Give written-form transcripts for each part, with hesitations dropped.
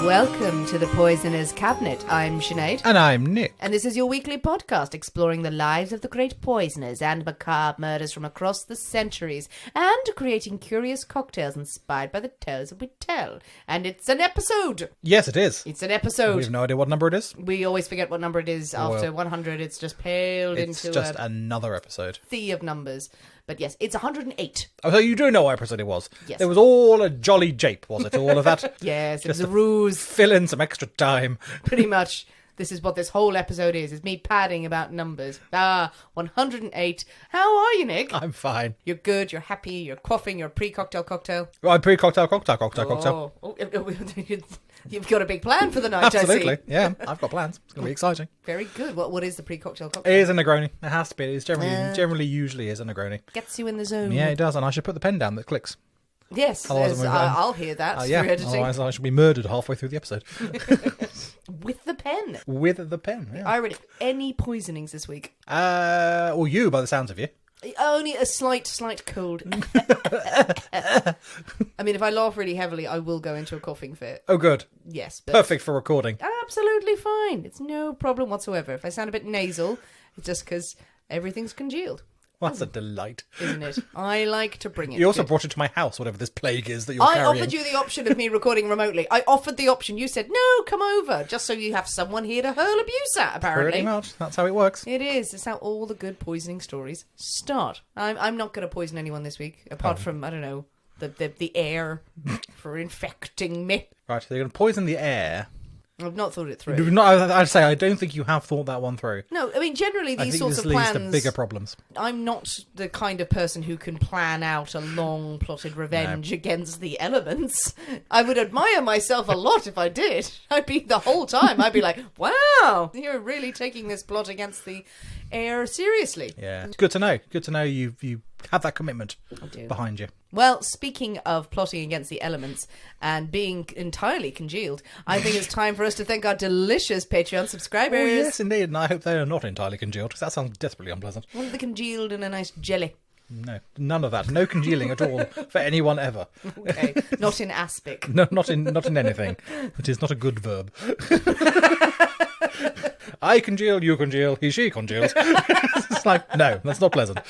Welcome to the Poisoner's Cabinet. I'm Sinead. And I'm Nick. And this is your weekly podcast exploring the lives of the great poisoners and macabre murders from across the centuries and creating curious cocktails inspired by the tales that we tell. And it's an episode. Yes, it is. It's an episode. We have no idea what number it is. We always forget what number it is after 100. It's just paled It's into just another episode. sea of numbers. But yes, it's 108. Oh, so you do know what episode it was? Yes. It was all a jolly jape, was it? All of that? Yes, it Just was a ruse. Fill in some extra time. Pretty much. This is what this whole episode is. It's me padding about numbers. 108. How are you, Nick? I'm fine. You're good, you're happy, you're quaffing, you're pre-cocktail cocktail. Well, I'm pre-cocktail. Oh, you've got a big plan for the night, Absolutely. I see. Yeah, I've got plans. It's going to be exciting. Very good. What is the pre-cocktail It cocktail? is a Negroni. It has to be. It's generally usually is a Negroni. Gets you in the zone. Yeah, it does. And I should put the pen down that clicks. Yes, Otherwise I'll hear that Yeah, through editing. otherwise I should be murdered halfway through the episode. With the pen. With the pen, yeah. I read any poisonings this week? Well, you, by the sounds of you. Only a slight cold. I mean, if I laugh really heavily, I will go into a coughing fit. Oh, good. Yes. But Perfect for recording. absolutely fine. It's no problem whatsoever. If I sound a bit nasal, it's just because everything's congealed. Well, that's a delight. Isn't it? I like to bring it. You also brought it to my house, whatever this plague is that you're I carrying. offered you the option of me recording remotely. I offered the option. You said, no, come over. Just so you have someone here to hurl abuse at, apparently. Pretty much. That's how it works. It is. It's how all the good poisoning stories start. I'm not going to poison anyone this week, apart from, I don't know, the air for infecting me. Right, so you're going to poison the air. I've not thought it through. I'd say I don't think you have thought that one through. No, I mean, generally I these think sorts this of leads plans... to bigger problems. I'm not the kind of person who can plan out a long plotted revenge against the elements. I would admire myself a lot if I did. I'd be the whole time. I'd be like, wow, you're really taking this plot against the air seriously. Yeah, it's good to know. Good to know you have that commitment behind you. Well, speaking of plotting against the elements and being entirely congealed, I think it's time for us to thank our delicious Patreon subscribers. Oh, yes, indeed, and I hope they are not entirely congealed, because that sounds desperately unpleasant. Well, they're congealed in a nice jelly. No, none of that. No congealing at all for anyone ever. Okay, not in aspic. No, not in anything. It is not a good verb. I congeal, you congeal, he, she congeals. It's like, no, that's not pleasant.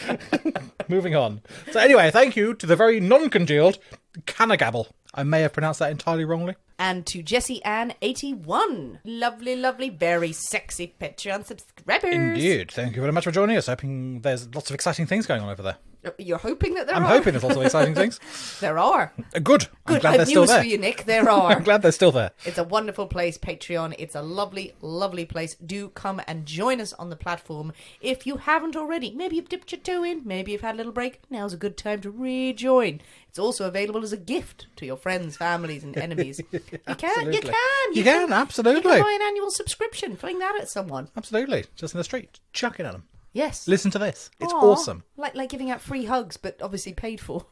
Moving on. So anyway, thank you to the very non-congealed Canagabble. I may have pronounced that entirely wrongly. And to Jessie Ann 81. Lovely, lovely, very sexy Patreon subscribers. Indeed. Thank you very much for joining us. Hoping there's lots of exciting things going on over there. You're hoping that there are? I'm hoping there's lots of exciting things. There are. Good. I'm glad they're still news there. for you, Nick. There are. I'm glad they're still there. It's a wonderful place, Patreon. It's a lovely, lovely place. Do come and join us on the platform if you haven't already. Maybe you've dipped your toe in. Maybe you've had a little break. Now's a good time to rejoin. It's also available as a gift to your friends, families, and enemies. You can. You can, absolutely. You can buy an annual subscription. Fling that at someone. Absolutely. Just in the street. Chuck it at them. Yes. Listen to this. It's Aww, awesome. Like giving out free hugs, but obviously paid for.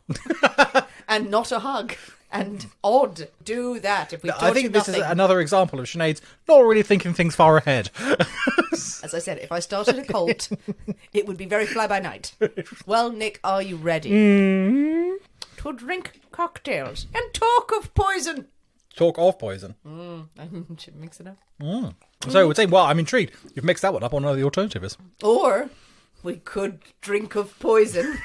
And not a hug. And odd. Do that if we I think this is another example of Sinead's not really thinking things far ahead. As I said, if I started a cult, it would be very fly-by-night. Well, Nick, are you ready? To drink cocktails and talk of poison. Talk of poison. I should mix it up. So we'd say, well, I'm intrigued. You've mixed that one up. I know the alternative is. Or we could drink of poison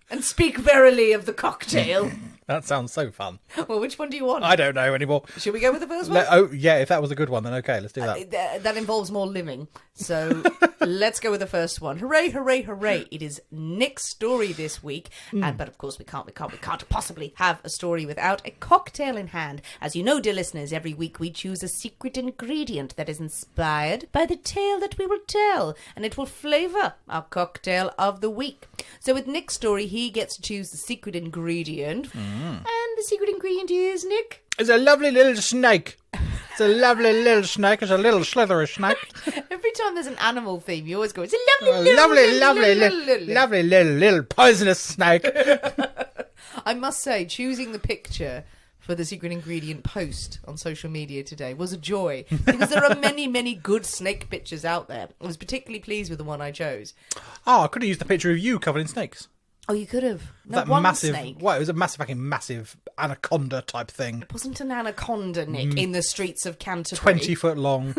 and speak verily of the cocktail. That sounds so fun. Well, which one do you want? I don't know anymore. Should we go with the first one? Oh, yeah, if that was a good one, then okay, let's do that. That involves more living. So let's go with the first one. Hooray, hooray, hooray. It is Nick's story this week. But of course we can't possibly have a story without a cocktail in hand. As you know, dear listeners, every week we choose a secret ingredient that is inspired by the tale that we will tell. And it will flavour our cocktail of the week. So with Nick's story, he gets to choose the secret ingredient. And the secret ingredient is, Nick? It's a lovely little snake. It's a lovely little snake. It's a little slithery snake. Every time there's an animal theme, you always go, it's a lovely lovely little poisonous snake. I must say, choosing the picture for the secret ingredient post on social media today was a joy, because there are many, many good snake pictures out there. I was particularly pleased with the one I chose. Oh, I could have used the picture of you covered in snakes. Oh, you could have. No, That one massive, snake. well, it was a massive anaconda type thing. It wasn't an anaconda, Nick, in the streets of Canterbury. 20 foot long.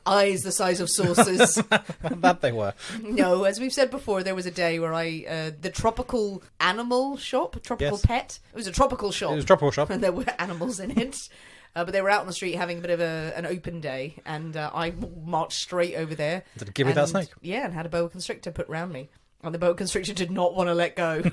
Eyes the size of saucers. That they were. No, as we've said before, there was a day where the tropical animal shop, tropical Yes. pet. It was a tropical shop. It was a tropical shop. And there were animals in it. But they were out on the street having a bit of an open day, and I marched straight over there. Did it give you that snake? Yeah, and had a boa constrictor put round me. And the boa constrictor did not want to let go to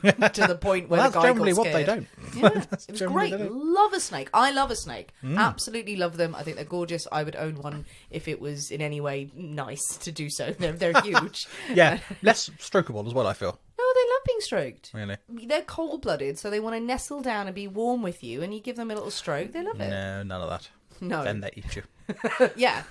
the point where Well, the that's guy generally got what they scared. don't. Yeah, That's it was generally great. what they don't. Love a snake. I love a snake. Absolutely love them. I think they're gorgeous. I would own one if it was in any way nice to do so. They're huge. Yeah, less strokeable as well, I feel. No, they love being stroked. Really? They're cold-blooded, so they want to nestle down and be warm with you, and you give them a little stroke. They love it. No, none of that. No. Then they eat you. Yeah,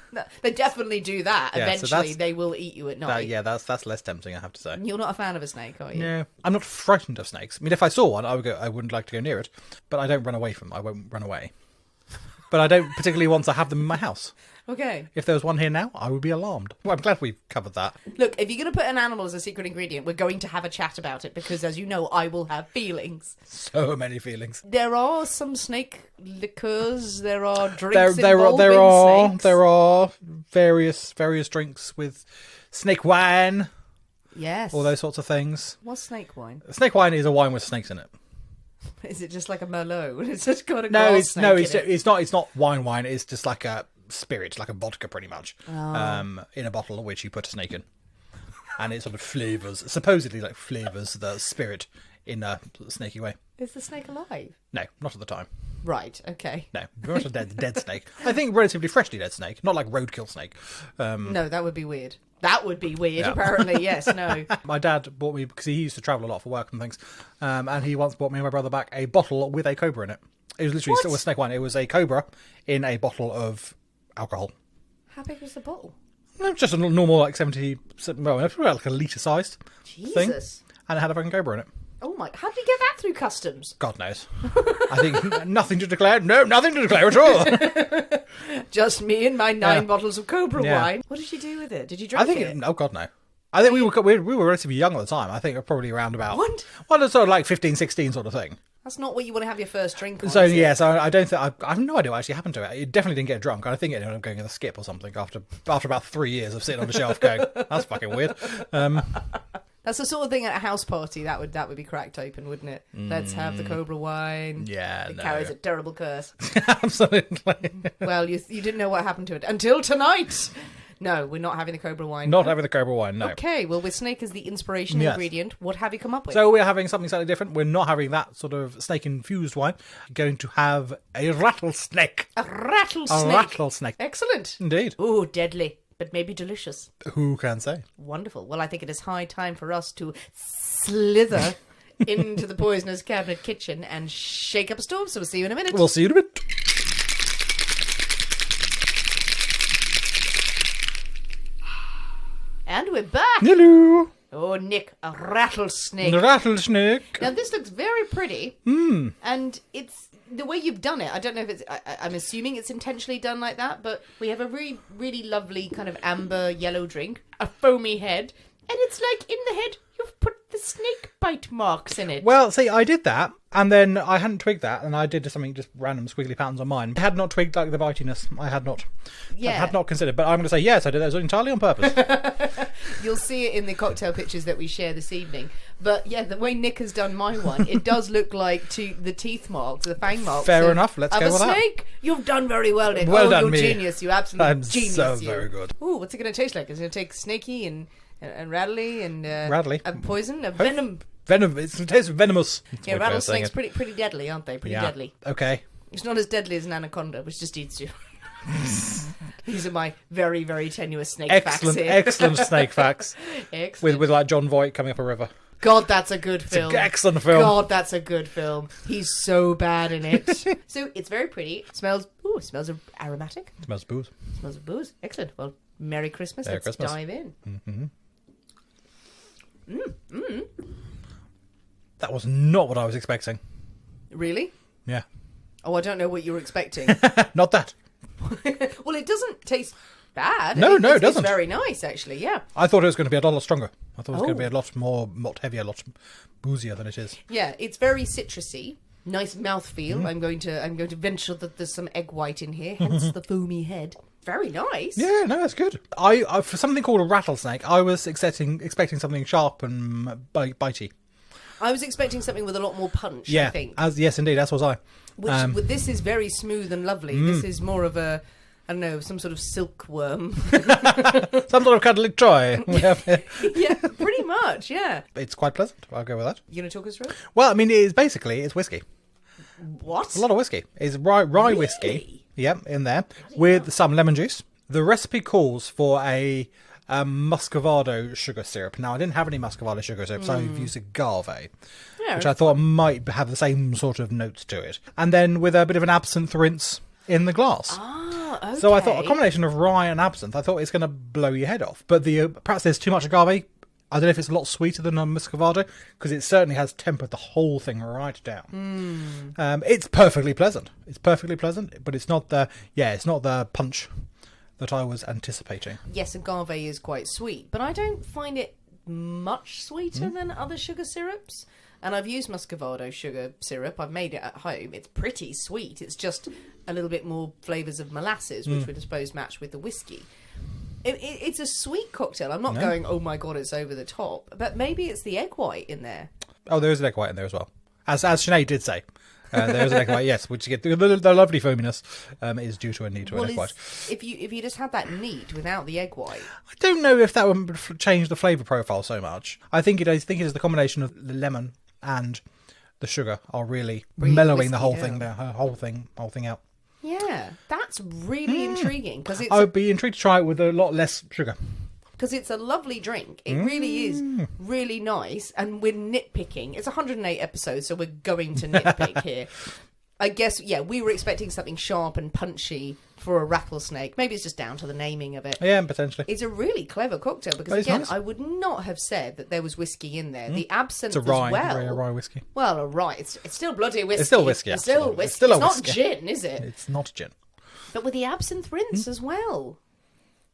they definitely do that. Yeah, so Eventually, that's- they will eat you at night. That's less tempting, I have to say. You're not a fan of a snake, are you? No, I'm not frightened of snakes. I mean, if I saw one, I would go. I wouldn't like to go near it, but I don't run away from them. I won't run away. But I don't particularly want to have them in my house. Okay. If there was one here now, I would be alarmed. Well, I'm glad we've covered that. Look, if you're going to put an animal as a secret ingredient, we're going to have a chat about it because, as you know, I will have feelings. So many feelings. There are some snake liqueurs. There are drinks There involving snakes. are various drinks with snake wine, Yes. all those sorts of things. What's snake wine? Snake wine is a wine with snakes in it. Is it just like a Merlot? It's just got a No, grass it's snake no, in it's it? it's not. It's not wine. It's just like a spirit, like a vodka, pretty much, in a bottle which you put a snake in, and it sort of supposedly flavors the spirit in a snaky way. Is the snake alive? No, not at the time. Right. Okay. No, very much a dead snake. I think relatively freshly dead snake, not like roadkill snake. No, that would be weird. That would be weird. Yeah. Apparently, yes. No. My dad bought me, because he used to travel a lot for work and things, and he once bought me and my brother back a bottle with a cobra in it. It was literally What? still with snake wine. It was a cobra in a bottle of alcohol. How big was the bottle? No, just a normal, like 70, well, probably like a litre sized thing. Jesus. And it had a fucking cobra in it. Oh my! How did you get that through customs? God knows. I think nothing to declare. No, nothing to declare at all. Just me and my 9 Yeah. bottles of Cobra Yeah. wine. What did you do with it? Did you drink I think, it? oh God, no. I think we were relatively young at the time. I think we were probably around about, What? well, it's sort of like 15, 16 sort of thing. That's not what you want to have your first drink on. So is it? yeah, so I don't think I have no idea what actually happened to it. It definitely didn't get drunk. I think it ended up going in the skip or something after about 3 years of sitting on the shelf going, that's fucking weird. That's the sort of thing at a house party that would be cracked open, wouldn't it? Let's have the Cobra wine. Yeah, It no. carries a terrible curse. Absolutely. Well, you didn't know what happened to it until tonight. No, we're not having the Cobra wine. Not having the cobra wine, no. Okay, well, with snake as the inspiration Yes. ingredient, what have you come up with? So we're having something slightly different. We're not having that sort of snake-infused wine. We're going to have a rattlesnake. a rattlesnake. A rattlesnake. Excellent. Indeed. Ooh, deadly, but maybe delicious. Who can say? Wonderful. Well, I think it is high time for us to slither into the poisoner's cabinet kitchen and shake up a storm. So we'll see you in a minute. We'll see you in a bit. And we're back. Hello. Oh, Nick, a rattlesnake. The rattlesnake. Now, this looks very pretty. And it's the way you've done it. I don't know if it's... I'm assuming it's intentionally done like that, but we have a really, really lovely kind of amber yellow drink, a foamy head, and it's like in the head you've put the snake bite marks in it. Well, see, I did that, and then I hadn't twigged that, and I did something just random squiggly patterns on mine. I had not twigged like the bitiness. I had not. Yeah. I had not considered, but I'm going to say yes, I did that entirely on purpose. You'll see it in the cocktail pictures that we share this evening. But yeah, the way Nick has done my one, it does look like the teeth marks, the fang marks. Fair enough, let's of go a with that. snake. You've done very well, Nick. Well oh, done, you're me. genius. You absolute I'm genius. so you. very good. Ooh, what's it going to taste like? Is it going to take snaky and rattly and Rattly. a poison, a venom? Venom. It tastes venomous. That's Yeah, my way of saying rattlesnakes it. pretty deadly, aren't they? Pretty Yeah. deadly. Okay. It's not as deadly as an anaconda, which just eats you. These are my very, very tenuous snake Excellent, facts here. excellent snake facts. Excellent. With like John Voight coming up a river. God, that's a good film. It's an excellent film. God, that's a good film. He's so bad in it. So it's very pretty. Smells of aromatic. Smells booze. Smells of booze. Excellent. Well, Merry Christmas. Merry Let's Christmas. dive in. That was not what I was expecting. Really? Yeah. Oh, I don't know what you were expecting. Not that. Well, it doesn't taste bad. No, it doesn't. It's very nice, actually, yeah. I thought it was going to be a lot stronger. I thought it was going to be a lot heavier, a lot boozier than it is. Yeah, it's very citrusy. Nice mouthfeel. I'm going to venture that there's some egg white in here, hence the foamy head. Very nice. Yeah, no, that's good. I for something called a rattlesnake, I was expecting something sharp and bitey. I was expecting something with a lot more punch, Yeah, I think. yes, indeed, as was I. Which this is very smooth and lovely. This is more of a, I don't know, some sort of silkworm. Some sort of cuddly toy. Yeah, pretty much, yeah. It's quite pleasant. I'll go with that. You going to talk us through it? Well, I mean, it's whiskey. What? It's a lot of whiskey. It's rye whiskey. Yep, in there with some lemon juice. The recipe calls for a muscovado sugar syrup. Now, I didn't have any muscovado sugar syrup, so I've used agave, which I thought might have the same sort of notes to it. And then with a bit of an absinthe rinse in the glass. Ah, okay. So I thought a combination of rye and absinthe, I thought it's going to blow your head off. But perhaps there's too much agave. I don't know if it's a lot sweeter than a muscovado, because it certainly has tempered the whole thing right down. It's perfectly pleasant. But it's not the punch that I was anticipating. Yes, agave is quite sweet, but I don't find it much sweeter than other sugar syrups. And I've used muscovado sugar syrup. I've made it at home. It's pretty sweet. It's just a little bit more flavours of molasses, which would, I suppose, match with the whiskey. It's a sweet cocktail. I'm not going, oh my God, it's over the top. But maybe it's the egg white in there. Oh, there is an egg white in there as well. As Sinead did say. There is an egg white, yes, which you get the lovely foaminess is due to a need to an egg white. If you just had that neat without the egg white, I don't know if that would change the flavour profile so much. I think it is the combination of the lemon and the sugar are really mellowing the whole thing down, whole thing out. Yeah, that's really intriguing because I would be intrigued to try it with a lot less sugar. Because it's a lovely drink. It really is really nice. And we're nitpicking. It's 108 episodes, so we're going to nitpick here. I guess, yeah, we were expecting something sharp and punchy for a rattlesnake. Maybe it's just down to the naming of it. Yeah, potentially. It's a really clever cocktail because, again, nice. I would not have said that there was whiskey in there. The absinthe it's a rye, as well. A rye whiskey. Well, a rye. It's still bloody whiskey. It's still whiskey. It's still whiskey. It's still a not whiskey. gin, is it? It's not gin. But with the absinthe rinse as well.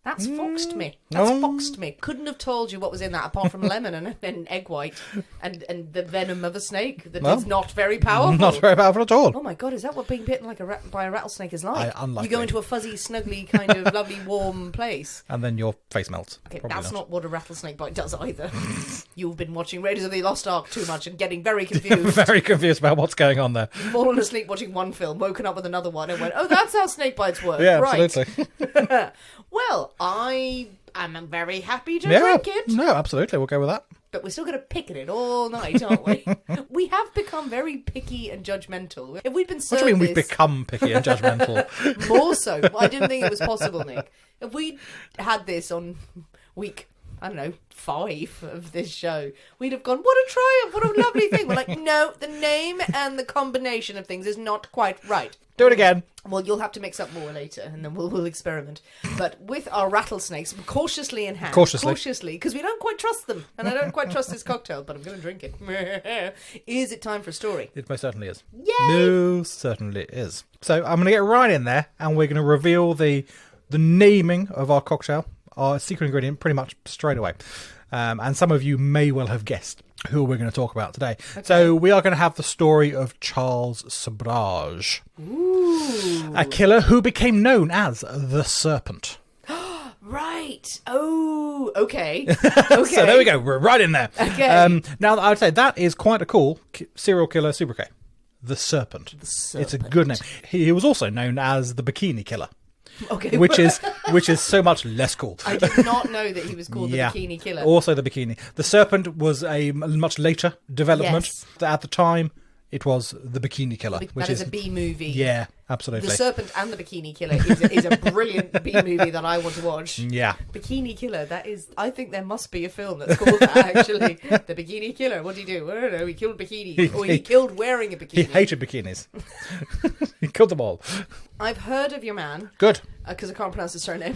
That's foxed me. Foxed me. Couldn't have told you what was in that apart from lemon and egg white and the venom of a snake that is not very powerful. Not very powerful at all. Oh my God, is that what being bitten by a rattlesnake is like? Unlikely. You go into a fuzzy, snuggly, kind of lovely, warm place. And then your face melts. Okay, that's not what a rattlesnake bite does either. You've been watching Raiders of the Lost Ark too much and getting very confused. Very confused about what's going on there. Fallen asleep watching one film, woken up with another one and went, oh, that's how snake bites work. Yeah, right. absolutely. Well, I'm very happy to drink it. No, absolutely. We'll go with that. But we're still going to pick at it all night, aren't we? We have become very picky and judgmental. If we'd been served What do you mean we've become picky and judgmental? More so. I didn't think it was possible, Nick. If we'd had this on week, I don't know, 5 of this show, we'd have gone, what a triumph, what a lovely thing. We're like, no, the name and the combination of things is not quite right. Do it again. Well, you'll have to mix up more later, and then we'll experiment. But with our rattlesnakes, cautiously in hand. Cautiously, because we don't quite trust them. And I don't quite trust this cocktail, but I'm going to drink it. Is it time for a story? It most certainly is. Yay! Most certainly is. So I'm going to get right in there, and we're going to reveal the naming of our cocktail, our secret ingredient, pretty much straight away. And some of you may well have guessed who we're going to talk about today. Okay. So we are going to have the story of Charles Sobhraj. Ooh. A killer who became known as the Serpent. Right. Oh, okay. Okay. So there we go. We're right in there. Okay. Now, I would say that is quite a cool serial killer sobriquet. The Serpent. It's a good name. He was also known as the Bikini Killer. Okay. Which is so much less cool. I did not know that he was called the Bikini Killer. Also the Bikini. The Serpent was a much later development. Yes. At the time, it was the Bikini Killer. Which is a B movie. Yeah, absolutely. The Serpent and the Bikini Killer is a brilliant B movie that I want to watch. Yeah. Bikini Killer, that is... I think there must be a film that's called that, actually. The Bikini Killer. What did he do? I don't know. He killed bikinis. Or he killed wearing a bikini. He hated bikinis. He killed them all. I've heard of your man. Good. Because I can't pronounce his surname.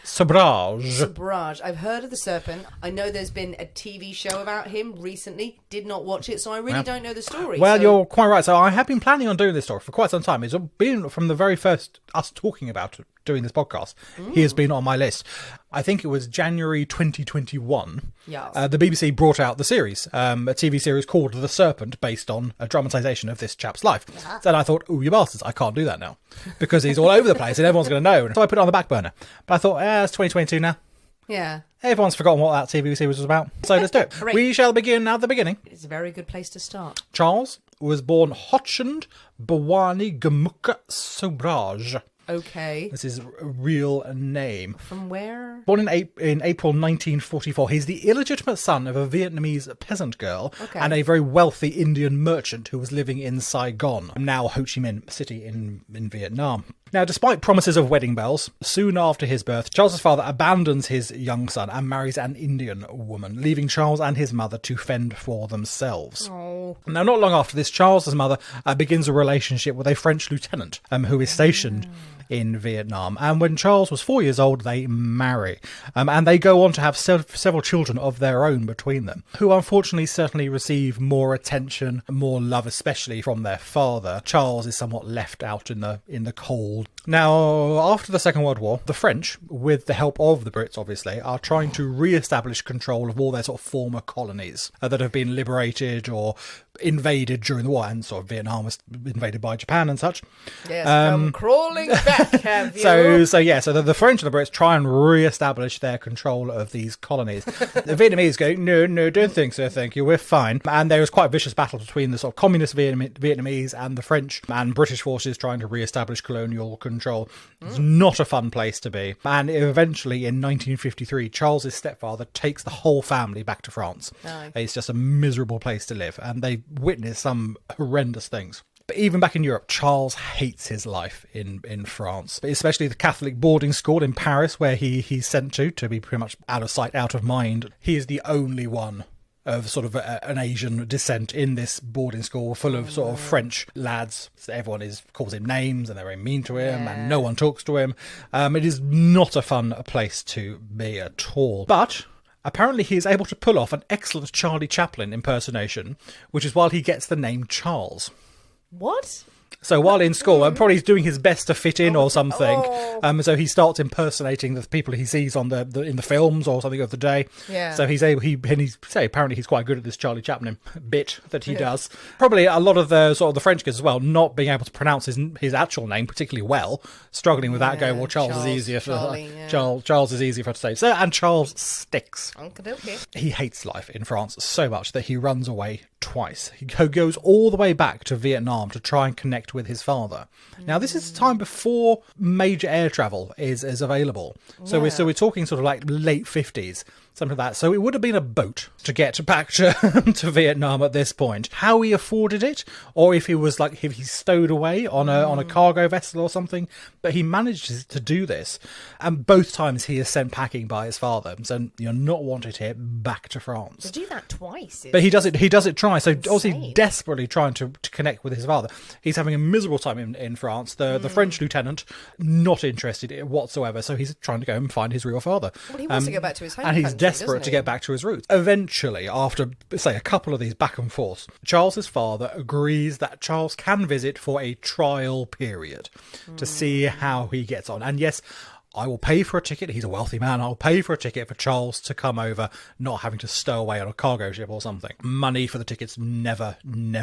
Sobhraj. I've heard of the Serpent. I know there's been a TV show about him recently. Did not watch it, so I really don't know the story. Well, you're quite right. So I have been planning on doing this story for quite some time. He's been from the very first us talking about doing this podcast. He has been on my list. I think it was January 2021. Yes. The BBC brought out the series, a TV series called The Serpent, based on a dramatisation of this chap's life. Then I thought, oh, you bastards, I can't do that now because he's all over the place and everyone's going to know. So I put it on the back burner. But I thought, it's 2022 now. Yeah. Everyone's forgotten what that TV series was about. So let's do it. Great. We shall begin at the beginning. It's a very good place to start. Charles was born Hochand Bawani Gamukha Sobhraj. Okay. This is a real name. From where? Born in April 1944. He's the illegitimate son of a Vietnamese peasant girl and a very wealthy Indian merchant who was living in Saigon, now Ho Chi Minh City in Vietnam. Now, despite promises of wedding bells, soon after his birth, Charles's father abandons his young son and marries an Indian woman, leaving Charles and his mother to fend for themselves. Oh. Now, not long after this, Charles's mother begins a relationship with a French lieutenant who is stationed in Vietnam. And when Charles was 4 years old, they marry. And they go on to have several children of their own between them, who unfortunately certainly receive more attention, more love, especially from their father. Charles is somewhat left out in the cold. Now, after the Second World War, the French, with the help of the Brits, obviously, are trying to re-establish control of all their sort of former colonies that have been liberated or invaded during the war, and sort of Vietnam was invaded by Japan and such. Yes, come crawling back, have you? So the French and the Brits try and re-establish their control of these colonies. The Vietnamese go, no, don't think so, thank you, we're fine. And there was quite a vicious battle between the sort of communist Vietnamese and the French and British forces trying to re-establish colonial control. It's not a fun place to be. And eventually, in 1953, Charles's stepfather takes the whole family back to France. Aye. It's just a miserable place to live, and they witness some horrendous things. But even back in Europe, Charles hates his life in France, especially the Catholic boarding school in Paris, where he's sent to be pretty much out of sight, out of mind. He is the only one of sort of an Asian descent in this boarding school full of sort of French lads. So everyone calls him names and they're very mean to him and no one talks to him. It is not a fun place to be at all. But apparently he is able to pull off an excellent Charlie Chaplin impersonation, which is why he gets the name Charles. What? So while in school, probably he's doing his best to fit in or something. So he starts impersonating the people he sees on in the films or something of the day. Yeah. So apparently he's quite good at this Charlie Chaplin bit that he does. Probably a lot of the sort of the French kids as well, not being able to pronounce his actual name particularly well, struggling with that. Going, well, Charles is easier for Charles is easier for to say. So and Charles sticks. Okay. He hates life in France so much that he runs away twice. He goes all the way back to Vietnam to try and connect with his father. Now, this is time before major air travel is available. So we're talking sort of like late 50s. Something like that. So it would have been a boat to get back to Vietnam at this point. How he afforded it, or if he stowed away on a cargo vessel or something, but he managed to do this. And both times he is sent packing by his father. So you're not wanted here, back to France. To do that twice. But he does it twice. So insane. obviously desperately trying to connect with his father. He's having a miserable time in France. The French lieutenant, not interested whatsoever. So he's trying to go and find his real father. Well, he wants to go back to his home and he's country, desperate to get back to his roots. Eventually, after, say, a couple of these back and forths, Charles's father agrees that Charles can visit for a trial period to see how he gets on. And yes, I will pay for a ticket. He's a wealthy man. I'll pay for a ticket for Charles to come over, not having to stow away on a cargo ship or something. Money for the tickets never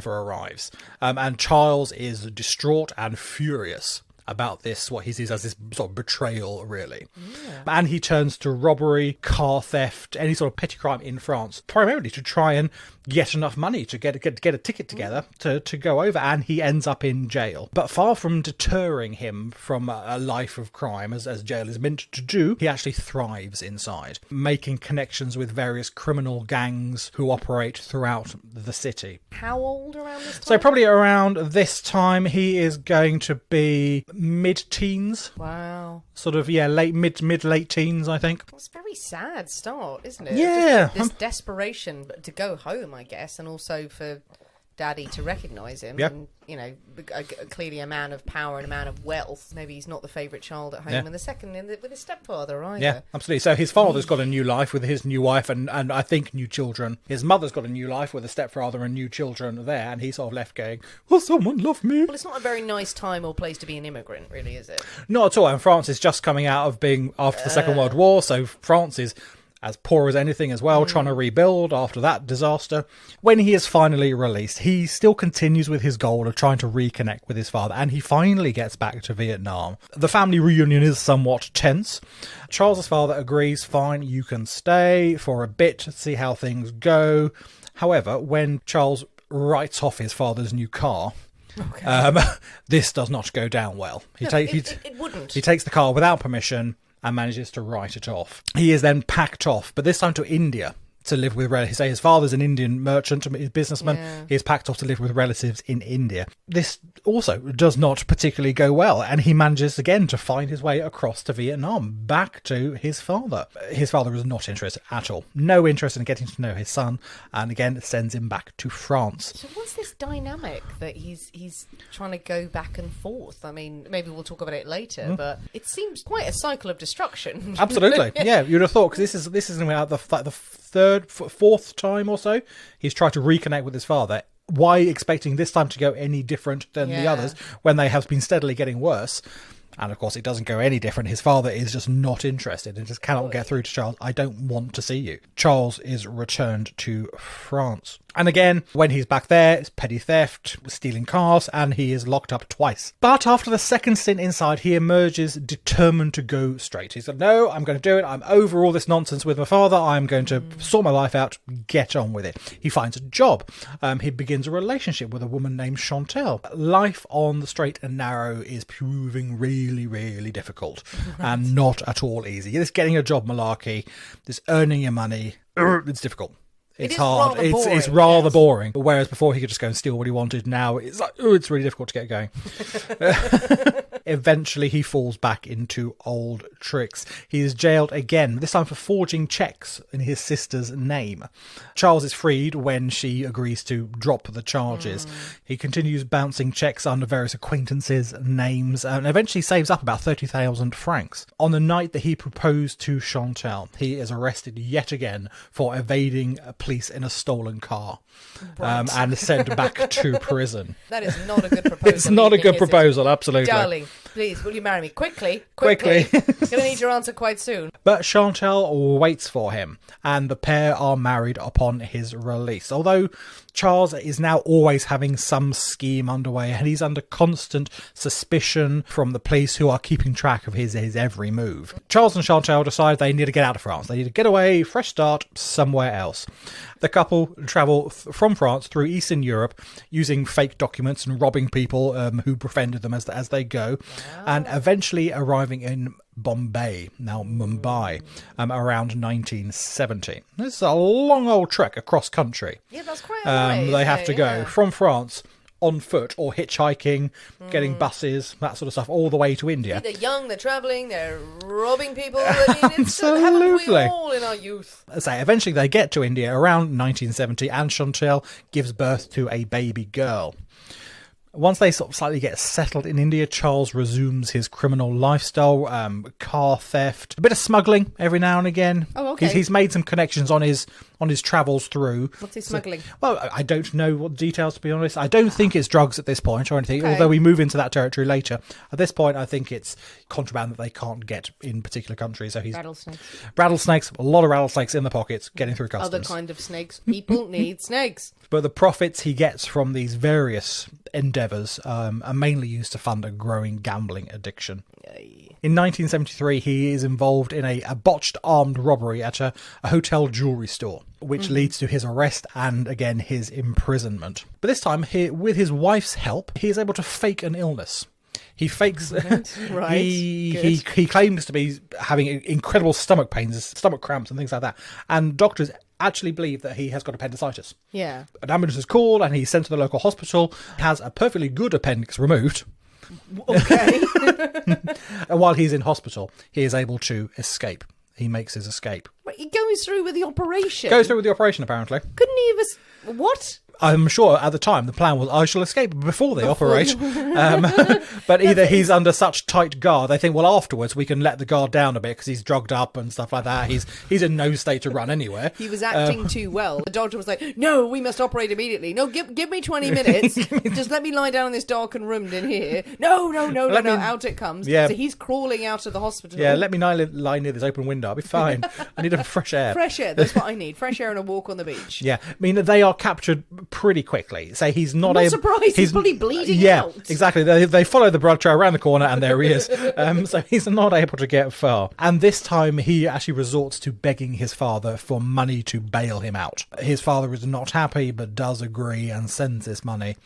arrives. And Charles is distraught and furious about this, what he sees as this sort of betrayal, really. Yeah. And he turns to robbery, car theft, any sort of petty crime in France, primarily to try and get enough money to get a ticket together to go over, and he ends up in jail. But far from deterring him from a life of crime, as jail is meant to do, he actually thrives inside, making connections with various criminal gangs who operate throughout the city. How old around this time? So probably around this time he is going to be mid-teens. Wow. Sort of, late teens, I think. It's a very sad start, isn't it? Yeah. Just this desperation to go home, I guess, and also for Daddy to recognise him. Yeah. And, you know, clearly a man of power and a man of wealth. Maybe he's not the favourite child at home. Yeah. And the second with his stepfather either. Yeah, absolutely. So his father's got a new life with his new wife and I think new children. His mother's got a new life with a stepfather and new children there, and he's sort of left going, will someone love me? Well, it's not a very nice time or place to be an immigrant, really, is it? Not at all. And France is just coming out of being after the Second World War, so France is as poor as anything as well, trying to rebuild after that disaster. When he is finally released, he still continues with his goal of trying to reconnect with his father, and he finally gets back to Vietnam. The family reunion is somewhat tense. Charles's father agrees, fine, you can stay for a bit to see how things go. However, when Charles writes off his father's new car, this does not go down well. It wouldn't. He takes the car without permission and manages to write it off. He is then packed off, but this time to India to live with relatives. His father's an Indian merchant, he's a businessman. Yeah. He's packed off to live with relatives in India. This also does not particularly go well, and he manages again to find his way across to Vietnam, back to his father. His father is not interested at all. No interest in getting to know his son, and again sends him back to France. So what's this dynamic that he's trying to go back and forth? I mean, maybe we'll talk about it later, but it seems quite a cycle of destruction. Absolutely. Yeah, you'd have thought, because this is about the fourth time or so he's tried to reconnect with his father. Why expecting this time to go any different than the others when they have been steadily getting worse? And of course it doesn't go any different. His father is just not interested and just cannot get through to Charles. I don't want to see you. Charles is returned to France. And again, when he's back there, it's petty theft, stealing cars, and he is locked up twice. But after the second stint inside, he emerges determined to go straight. He said, no, I'm going to do it. I'm over all this nonsense with my father. I'm going to sort my life out, get on with it. He finds a job. He begins a relationship with a woman named Chantal. Life on the straight and narrow is proving really, really difficult and not at all easy. This getting a job malarkey, this earning your money, it's difficult. It's hard. It's rather boring. Whereas before he could just go and steal what he wanted, now it's like, it's really difficult to get going. Eventually he falls back into old tricks. He is jailed again, this time for forging cheques in his sister's name. Charles is freed when she agrees to drop the charges. He continues bouncing cheques under various acquaintances' names and eventually saves up about 30,000 francs. On the night that he proposed to Chantal, he is arrested yet again for evading police in a stolen car, and sent back to prison. That is not a good proposal. It's not a good proposal, absolutely. Darling, please, will you marry me? Quickly. Going to need your answer quite soon. But Chantal waits for him, and the pair are married upon his release. Although Charles is now always having some scheme underway, and he's under constant suspicion from the police who are keeping track of his every move. Charles and Chantal decide they need to get out of France. They need to get away, fresh start, somewhere else. The couple travel from France through Eastern Europe using fake documents and robbing people who befriended them as they go, and eventually arriving in Bombay, now Mumbai, around 1970. This is a long old trek across country. Yeah, that's quite a way. They have to go from France on foot or hitchhiking, getting buses, that sort of stuff, all the way to India. They're young, they're travelling, they're robbing people. I mean, it's haven't we all in our youth? Eventually they get to India around 1970, and Chantal gives birth to a baby girl. Once they sort of slightly get settled in India, Charles resumes his criminal lifestyle, car theft, a bit of smuggling every now and again. Oh, okay. He's made some connections on his travels through. What's he smuggling? Well, I don't know what the details, to be honest. I don't think it's drugs at this point or anything, although we move into that territory later. At this point, I think it's contraband that they can't get in particular countries. So he's rattlesnakes, a lot of rattlesnakes in the pockets, getting through customs. Other kind of snakes. People need snakes. But the profits he gets from these various endeavours are mainly used to fund a growing gambling addiction. In 1973, he is involved in a botched armed robbery at a hotel jewellery store, which leads to his arrest and, again, his imprisonment. But this time, with his wife's help, he is able to fake an illness. He fakes. Right. He claims to be having incredible stomach pains, stomach cramps, and things like that. And doctors actually believe that he has got appendicitis. Yeah. An ambulance is called, and he's sent to the local hospital. Has a perfectly good appendix removed. Okay. And while he's in hospital, he is able to escape. He makes his escape. Wait, he goes through with the operation? Goes through with the operation, apparently. Couldn't he have... What? I'm sure at the time the plan was I shall escape before they operate. But either he's under such tight guard, they think, well, afterwards we can let the guard down a bit because he's drugged up and stuff like that. He's in no state to run anywhere. He was acting too well. The doctor was like, no, we must operate immediately. No, give me 20 minutes. Just let me lie down in this darkened room in here. No, out it comes. Yeah. So he's crawling out of the hospital. Yeah, let me lie near this open window. I'll be fine. I need a fresh air. Fresh air, that's what I need. Fresh air and a walk on the beach. Yeah, I mean, they are captured pretty quickly. Say he's not I'm surprised. He's probably bleeding out. Yeah, exactly. They follow the blood trail around the corner and there he is. So he's not able to get far. And this time he actually resorts to begging his father for money to bail him out. His father is not happy but does agree and sends this money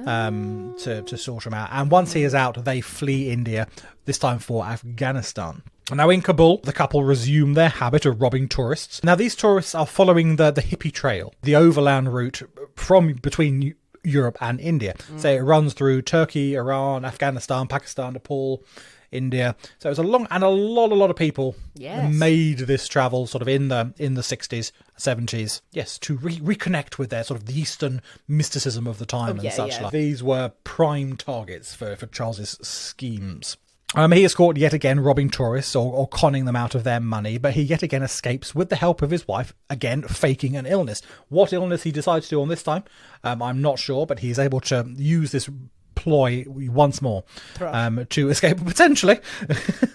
to sort him out. And once he is out, they flee India, this time for Afghanistan. Now in Kabul, the couple resume their habit of robbing tourists. Now these tourists are following the hippie trail, the overland route from between Europe and India. So it runs through Turkey, Iran, Afghanistan, Pakistan, Nepal, India. So it's a long and a lot of people made this travel sort of in the 60s, 70s. Yes, to reconnect with their sort of the Eastern mysticism of the time and such like. These were prime targets for Charles's schemes. He is caught yet again robbing tourists or conning them out of their money, but he yet again escapes with the help of his wife, again faking an illness. What illness he decides to do on this time, I'm not sure, but he's able to use this ploy once more to escape potentially.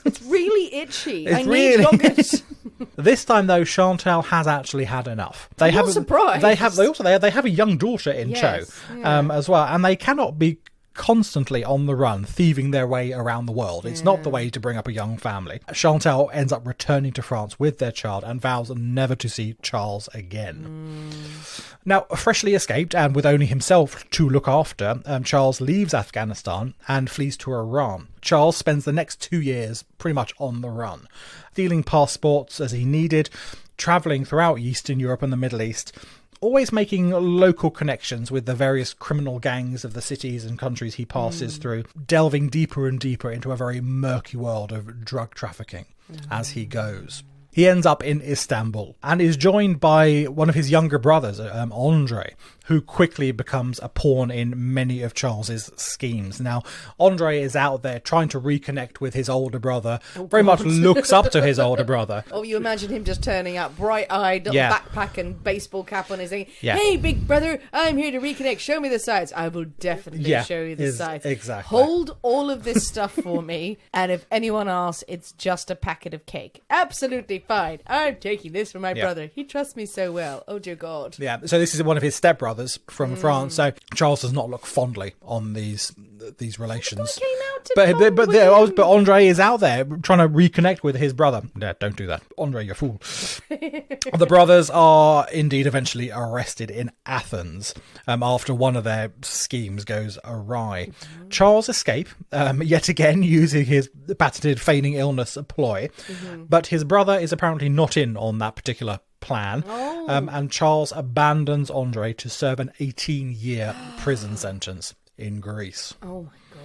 It's really itchy. I need yogurt. This time though, Chantal has actually had enough. I'm not surprised. They have a young daughter in tow as well, and they cannot be constantly on the run, thieving their way around the world. It's not the way to bring up a young family. Chantal ends up returning to France with their child and vows never to see Charles again. Now, freshly escaped and with only himself to look after, Charles leaves Afghanistan and flees to Iran. Charles spends the next 2 years pretty much on the run, stealing passports as he needed, travelling throughout Eastern Europe and the Middle East, always making local connections with the various criminal gangs of the cities and countries he passes through, delving deeper and deeper into a very murky world of drug trafficking as he goes. He ends up in Istanbul and is joined by one of his younger brothers, Andre, who quickly becomes a pawn in many of Charles's schemes. Now, Andre is out there trying to reconnect with his older brother, much looks up to his older brother. Oh, you imagine him just turning up, bright-eyed, little backpack and baseball cap on his thing. Hey, big brother, I'm here to reconnect. Show me the sights. I will definitely show you the sights. Exactly. Hold all of this stuff for me, and if anyone asks, it's just a packet of cake. Absolutely fine. I'm taking this from my brother. He trusts me so well. Oh, dear God. Yeah, so this is one of his stepbrothers from France. So Charles does not look fondly on these relations. But Andre is out there trying to reconnect with his brother. No, don't do that. Andre, you fool. The brothers are indeed eventually arrested in Athens after one of their schemes goes awry. Charles escape, yet again using his patented feigning illness ploy, but his brother is apparently not in on that particular plan, and Charles abandons Andre to serve an 18-year prison sentence in Greece. Oh my God.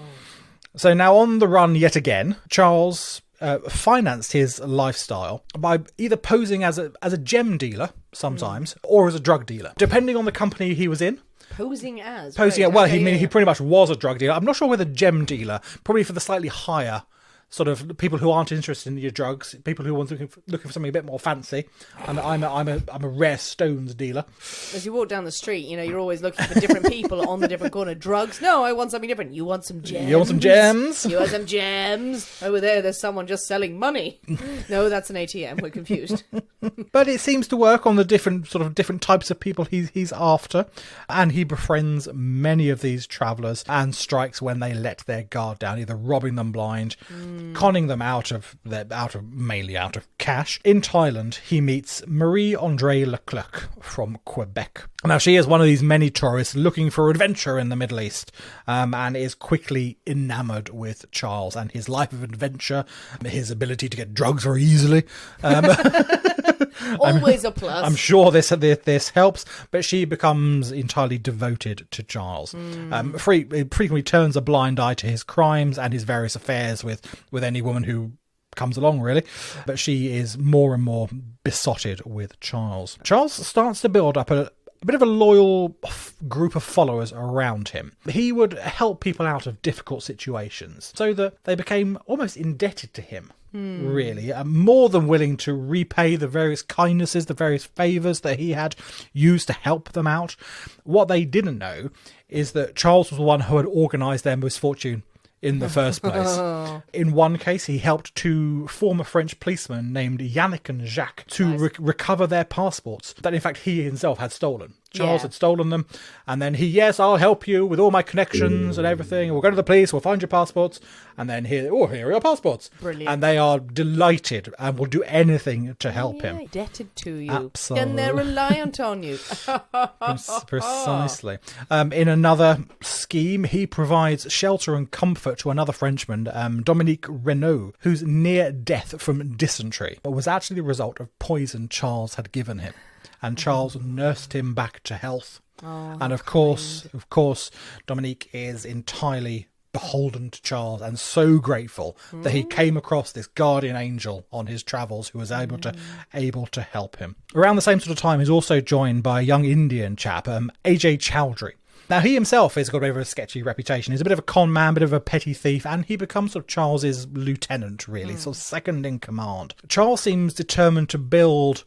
So now on the run yet again, Charles financed his lifestyle by either posing as a gem dealer sometimes or as a drug dealer, depending on the company he was in. Posing as? Well, he pretty much was a drug dealer. I'm not sure whether gem dealer, probably for the slightly higher sort of people who aren't interested in your drugs, people who want looking for something a bit more fancy. And I'm a rare stones dealer. As you walk down the street, you're always looking for different people on the different corner. Drugs? No, I want something different. You want some gems? You want some gems? You want some gems? Over there's someone just selling money. No, that's an ATM. We're confused. But it seems to work on the different types of people he's after, and he befriends many of these travellers and strikes when they let their guard down, either robbing them blind, conning them mainly out of cash. In Thailand, he meets Marie-André Leclerc from Quebec. Now, she is one of these many tourists looking for adventure in the Middle East, and is quickly enamoured with Charles and his life of adventure, his ability to get drugs very easily. Always a plus. I'm sure this helps, but she becomes entirely devoted to Charles. Frequently turns a blind eye to his crimes and his various affairs with any woman who comes along, really. But she is more and more besotted with Charles. Charles starts to build up a bit of a loyal group of followers around him. He would help people out of difficult situations so that they became almost indebted to him. Really, more than willing to repay the various kindnesses, the various favours that he had used to help them out. What they didn't know is that Charles was the one who had organised their misfortune in the first place. In one case, he helped two former French policemen named Yannick and Jacques to recover their passports that, in fact, he himself had stolen. Charles had stolen them, and then I'll help you with all my connections and everything. We'll go to the police, we'll find your passports, and then here are your passports. Brilliant. And they are delighted and will do anything to help him. Indebted to you. Absolutely. And they're reliant on you. Precisely. In another scheme, he provides shelter and comfort to another Frenchman, Dominique Renaud, whose near death from dysentery was actually the result of poison Charles had given him. And Charles nursed him back to health. And of course, Dominique is entirely beholden to Charles and so grateful that he came across this guardian angel on his travels who was able to help him. Around the same sort of time, he's also joined by a young Indian chap, AJ Chowdhury. Now, he himself has got a bit of a sketchy reputation. He's a bit of a con man, a bit of a petty thief, and he becomes sort of Charles's lieutenant, really, sort of second in command. Charles seems determined to build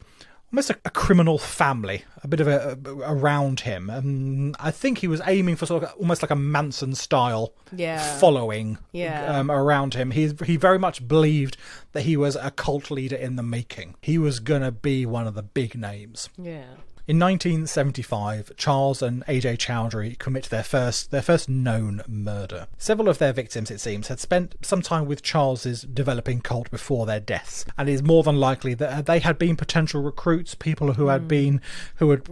almost a criminal family, a bit of around him. I think he was aiming for sort of almost like a Manson-style following around him. He very much believed that he was a cult leader in the making. He was going to be one of the big names. Yeah. In 1975, Charles and AJ Chowdhury commit their first known murder. Several of their victims, it seems, had spent some time with Charles's developing cult before their deaths, and it is more than likely that they had been potential recruits, people who had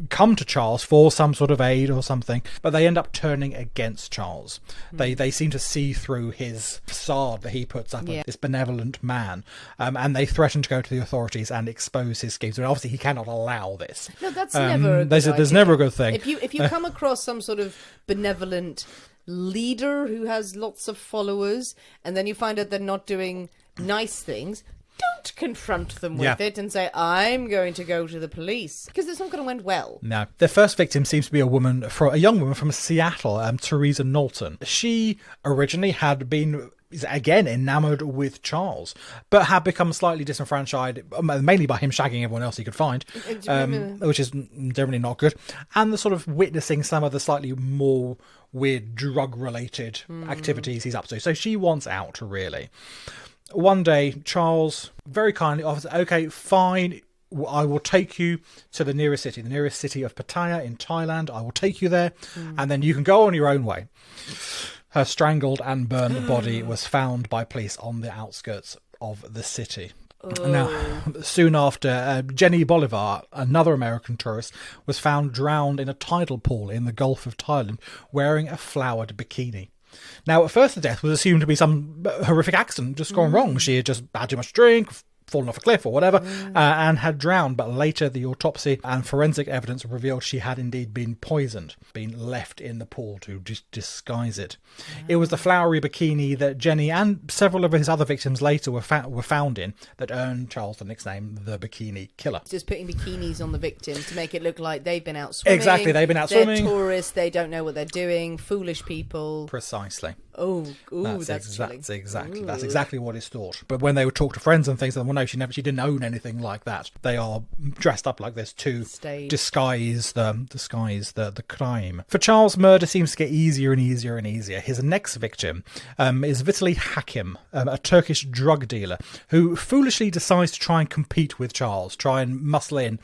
come to Charles for some sort of aid or something, but they end up turning against Charles. They seem to see through his facade that he puts up, this benevolent man, and they threaten to go to the authorities and expose his schemes. And obviously, he cannot allow this. No, that's never a good idea. There's never a good thing. If you come across some sort of benevolent leader who has lots of followers, and then you find out they're not doing nice things, don't confront them with it and say, I'm going to go to the police, because it's not going to end well. No. Their first victim seems to be a young woman from Seattle, Teresa Knowlton. She originally had been, again, enamoured with Charles, but had become slightly disenfranchised, mainly by him shagging everyone else he could find, which is generally not good, and the sort of witnessing some of the slightly more weird drug-related activities he's up to. So she wants out, really. One day, Charles very kindly offers, okay, fine, I will take you to the nearest city of Pattaya in Thailand. I will take you there, and then you can go on your own way. Her strangled and burned body was found by police on the outskirts of the city. Now, soon after, Jenny Bolivar, another American tourist, was found drowned in a tidal pool in the Gulf of Thailand wearing a flowered bikini. Now, at first, the death was assumed to be some horrific accident just gone wrong. She had just had too much drink, fallen off a cliff or whatever, and had drowned. But later, the autopsy and forensic evidence revealed she had indeed been poisoned, been left in the pool to just disguise it. It was the flowery bikini that Jenny and several of his other victims later were found in that earned Charles the nickname the Bikini Killer. Just putting bikinis on the victims to make it look like they've been out swimming. Exactly, they've been out swimming. They're tourists, they don't know what they're doing, foolish people. Precisely. That's exactly what is thought. But when they would talk to friends and things, well, no, she didn't own anything like that. They are dressed up like this to disguise the crime. For Charles, murder seems to get easier and easier and easier. His next victim is Vitaly Hakim, a Turkish drug dealer who foolishly decides to try and compete with Charles, try and muscle in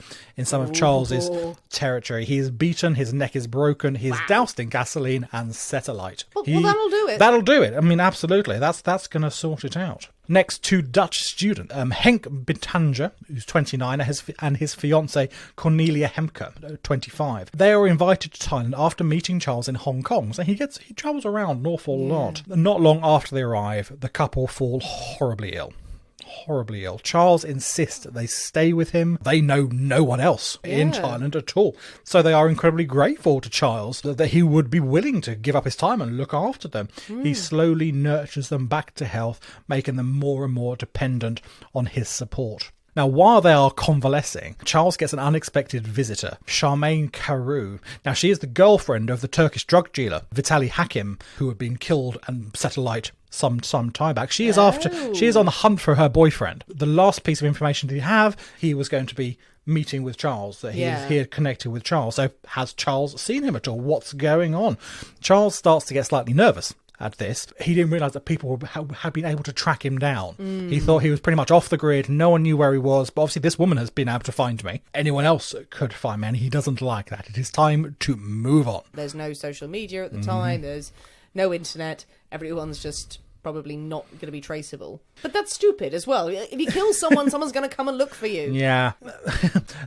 some of Charles's territory. He is beaten, his neck is broken, he is doused in gasoline and set alight. Well, that'll do it. That'll do it. I mean, absolutely. That's going to sort it out. Next, two Dutch students, Henk Bitanger, who's 29, and his fiancée Cornelia Hemke, 25. They are invited to Thailand after meeting Charles in Hong Kong. So he travels around an awful lot. Not long after they arrive, the couple fall horribly ill. Charles insists that they stay with him. They know no one else in Thailand at all. So they are incredibly grateful to Charles that he would be willing to give up his time and look after them. He slowly nurtures them back to health, making them more and more dependent on his support. Now, while they are convalescing, Charles gets an unexpected visitor, Charmaine Carew. Now, she is the girlfriend of the Turkish drug dealer, Vitaly Hakim, who had been killed and set alight some time back. She is on the hunt for her boyfriend. The last piece of information they have, he was going to be meeting with Charles, that he had connected with Charles. So has Charles seen him at all? What's going on? Charles starts to get slightly nervous at this. He didn't realise that people had been able to track him down. He thought he was pretty much off the grid. No one knew where he was. But obviously this woman has been able to find me. Anyone else could find me, and he doesn't like that. It is time to move on. There's no social media at the time. There's no internet. Everyone's just probably not going to be traceable. But that's stupid as well. If you kill someone, someone's going to come and look for you. Yeah.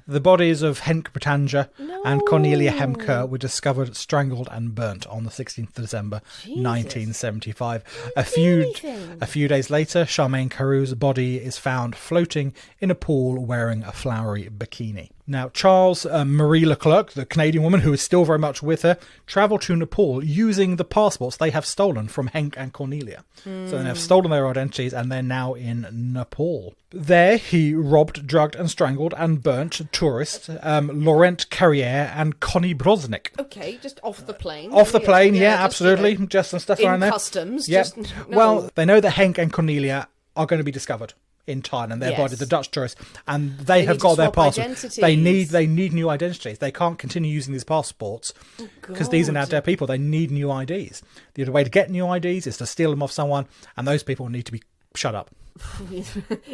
The bodies of Henk Britannia and Cornelia Hemke were discovered strangled and burnt on the 16th of December 1975. A few days later, Charmaine Carew's body is found floating in a pool wearing a flowery bikini. Now, Charles, Marie Leclerc, the Canadian woman who is still very much with her, travelled to Nepal using the passports they have stolen from Henk and Cornelia. So they have stolen their identities, and they're now in Nepal. There, he robbed, drugged and strangled and burnt tourists Laurent Carrière and Connie Broznik. Okay, just off the plane. Off the plane, absolutely. Just some stuff around there. In customs. Yeah. Just, no. Well, they know that Henk and Cornelia are going to be discovered in Thailand. Their body, the Dutch tourists, and they have got their passports. They need new identities. They can't continue using these passports because these are now dead people. They need new IDs. The other way to get new IDs is to steal them off someone, and those people need to be shut up.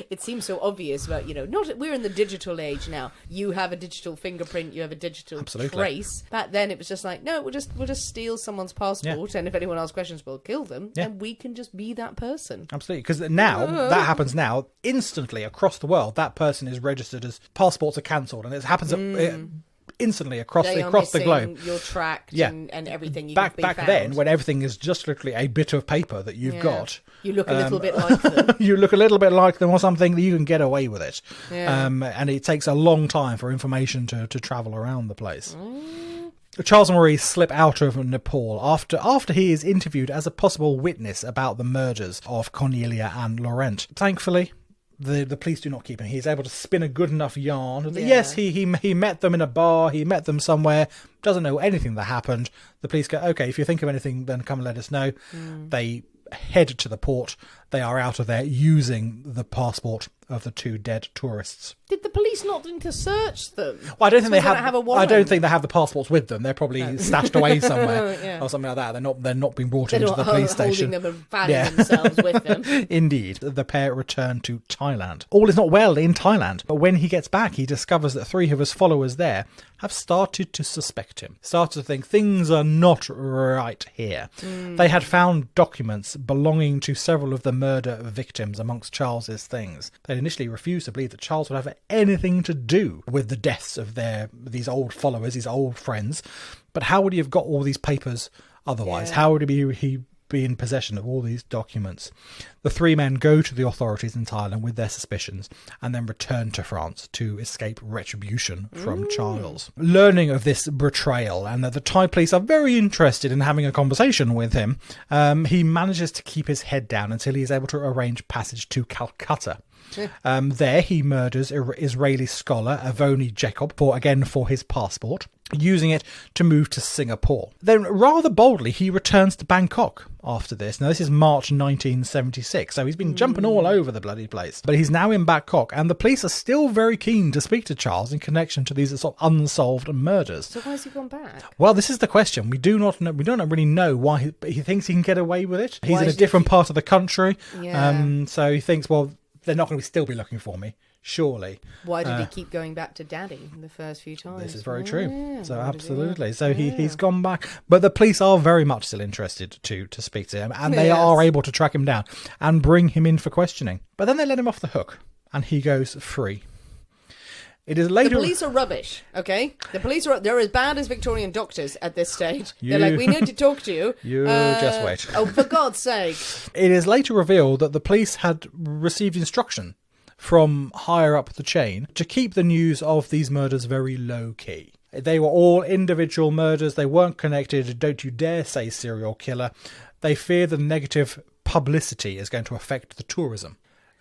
It seems so obvious, but we're in the digital age now. You have a digital fingerprint, you have a digital trace. Back then it was just like, no, we'll just steal someone's passport, and if anyone asks questions, we'll kill them, and we can just be that person. Absolutely, because now that happens now instantly across the world. That person is registered as passports are cancelled, and it happens instantly across the globe. You're tracked, and everything. Back then, when everything is just literally a bit of paper that you've got, you look a little bit like them. You look a little bit like them, or something that you can get away with it. And it takes a long time for information to travel around the place. Charles and Marie slip out of Nepal after he is interviewed as a possible witness about the murders of Cornelia and Laurent. Thankfully, the police do not keep him. He's able to spin a good enough yarn. Yes, he met them in a bar. He met them somewhere. Doesn't know anything that happened. The police go, okay, if you think of anything, then come and let us know. They head to the port. They are out of there using the passport of the two dead tourists. Did the police not need to search them? Well, I don't think they have a warrant. I don't think they have the passports with them. They're probably stashed away somewhere or something like that. They're not being brought into the police station. Holding them and fanning themselves with them. Indeed, the pair return to Thailand. All is not well in Thailand, but when he gets back, he discovers that three of his followers there have started to suspect him, started to think things are not right here. They had found documents belonging to several of the murder victims amongst Charles's things. They initially refused to believe that Charles would have anything to do with the deaths of these old followers, these old friends. But how would he have got all these papers otherwise? How would he be in possession of all these documents? The three men go to the authorities in Thailand with their suspicions and then return to France to escape retribution from Charles. Learning of this betrayal and that the Thai police are very interested in having a conversation with him, he manages to keep his head down until he is able to arrange passage to Calcutta. There he murders Israeli scholar Avoni Jacob for his passport, using it to move to Singapore. Then rather boldly he returns to Bangkok after this. Now this is March 1976, so he's been jumping all over the bloody place. But he's now in Bangkok, and the police are still very keen to speak to Charles in connection to these sort of unsolved murders. So why has he gone back? Well, this is the question. We do not really know why he thinks he can get away with it. He's in a different part of the country, so he thinks, well, they're not going to still be looking for me, surely. Why did he keep going back to Daddy the first few times? This is very true. So absolutely. So he's gone back. But the police are very much still interested to speak to him, and they are able to track him down and bring him in for questioning. But then they let him off the hook, and he goes free. It is later. The police are rubbish, okay? The police they're as bad as Victorian doctors at this stage. They're like, we need to talk to you. Just wait. Oh, for God's sake. It is later revealed that the police had received instruction from higher up the chain to keep the news of these murders very low key. They were all individual murders. They weren't connected. Don't you dare say serial killer. They fear the negative publicity is going to affect the tourism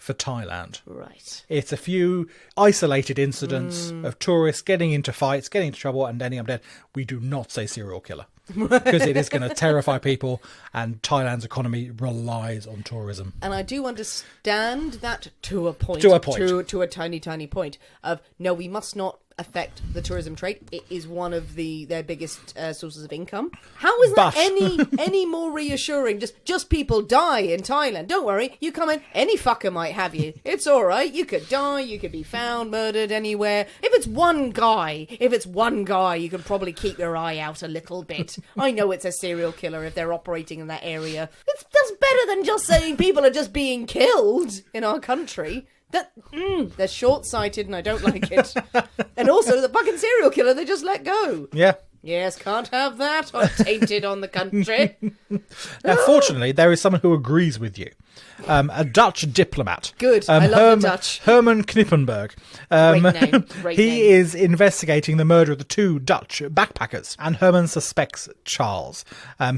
for Thailand. Right. It's a few isolated incidents of tourists getting into fights, getting into trouble, and ending up dead. We do not say serial killer. Because it is going to terrify people, and Thailand's economy relies on tourism. And I do understand that to a point. To a point. To a tiny, tiny point of, no, we must not affect the tourism trade. It is one of their biggest sources of income. How is that any more reassuring? Just people die in Thailand. Don't worry, you come in, any fucker might have you. It's all right. You could die, you could be found, murdered anywhere. If it's one guy, you can probably keep your eye out a little bit. I know it's a serial killer if they're operating in that area. That's better than just saying people are just being killed in our country. They're short-sighted and I don't like it. And also the fucking serial killer they just let go. Yeah. Yes, can't have that tainted on the country. Now, fortunately, there is someone who agrees with you. A Dutch diplomat. Good, I love the Dutch. Herman Knippenberg. Great he name. is investigating the murder of the 2 Dutch backpackers, and Herman suspects Charles.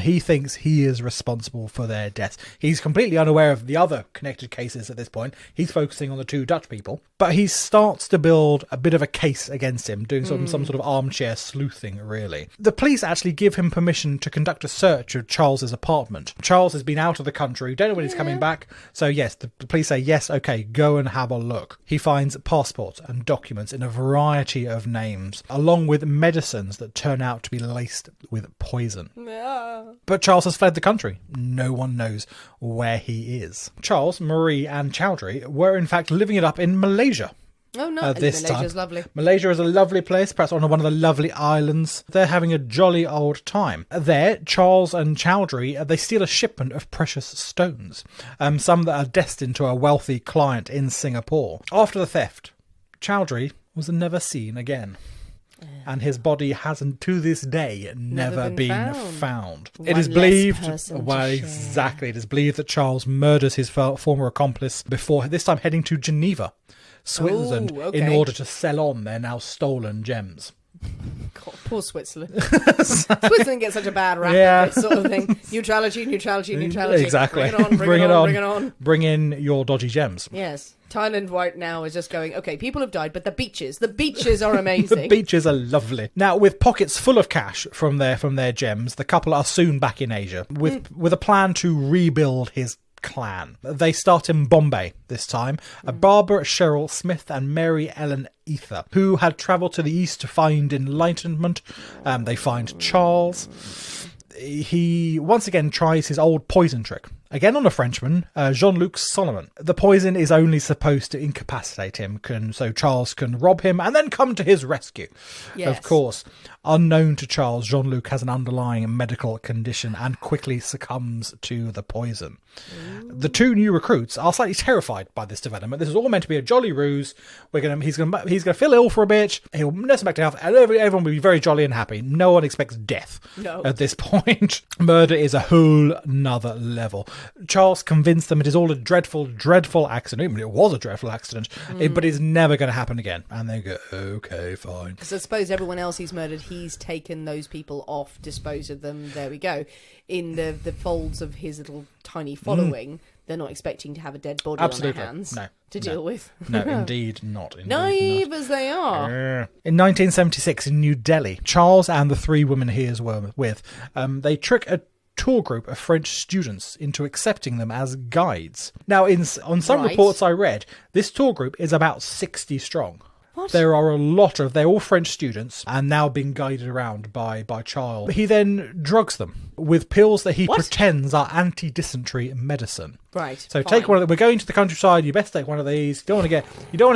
He thinks he is responsible for their deaths. He's completely unaware of the other connected cases at this point. He's focusing on the 2 Dutch people, but he starts to build a bit of a case against him, doing some sort of armchair sleuthing, really. The police actually give him permission to conduct a search of Charles's apartment. Charles has been out of the country, don't know when he's coming back. So yes, the police say, yes, okay, go and have a look. He finds passports and documents in a variety of names, along with medicines that turn out to be laced with poison. Yeah. But Charles has fled the country. No one knows where he is. Charles, Marie and Chowdhury were in fact living it up in Malaysia. Oh, no, Malaysia's lovely. Malaysia is a lovely place, perhaps on one of the lovely islands. They're having a jolly old time. There, Charles and Chowdhury, they steal a shipment of precious stones, some that are destined to a wealthy client in Singapore. After the theft, Chowdhury was never seen again. And his body hasn't, to this day, never been found. It is believed, it is believed that Charles murders his former accomplice before, this time heading to Geneva, Switzerland, in order to sell on their now stolen gems. God, poor Switzerland. Switzerland gets such a bad rap, this sort of thing. Neutrality. Exactly. Bring it on. Bring in your dodgy gems. Yes. Thailand right now is just going, okay, people have died, but the beaches are amazing. The beaches are lovely. Now, with pockets full of cash from their gems, the couple are soon back in Asia with a plan to rebuild his clan. They start in Bombay this time. Barbara Cheryl Smith and Mary Ellen Ether, who had travelled to the east to find enlightenment. They find Charles. He once again tries his old poison trick. Again on a Frenchman, Jean-Luc Solomon. The poison is only supposed to incapacitate him, so Charles can rob him and then come to his rescue. Yes. Of course, unknown to Charles, Jean-Luc has an underlying medical condition and quickly succumbs to the poison. Ooh. The 2 new recruits are slightly terrified by this development. This is all meant to be a jolly ruse. He's going to feel ill for a bit. He'll nurse him back to health, and everyone will be very jolly and happy. No one expects death at this point. Murder is a whole nother level. Charles convinced them it is all a dreadful, dreadful accident. Even it was a dreadful accident, but it's never going to happen again. And they go, okay, fine. Because I suppose everyone else he's murdered, he's taken those people off, disposed of them. There we go. In the folds of his little tiny following, they're not expecting to have a dead body on their hands to deal with. No, indeed not. Naive as they are. In 1976 in New Delhi, Charles and the 3 women he is with, they trick a tour group of French students into accepting them as guides. Now, on some reports I read, this tour group is about 60 strong. What? There are a lot of... They're all French students and now being guided around by Charles. He then drugs them with pills that he pretends are anti-dysentery medicine. Right. So take one of them. We're going to the countryside. You best take one of these. You don't want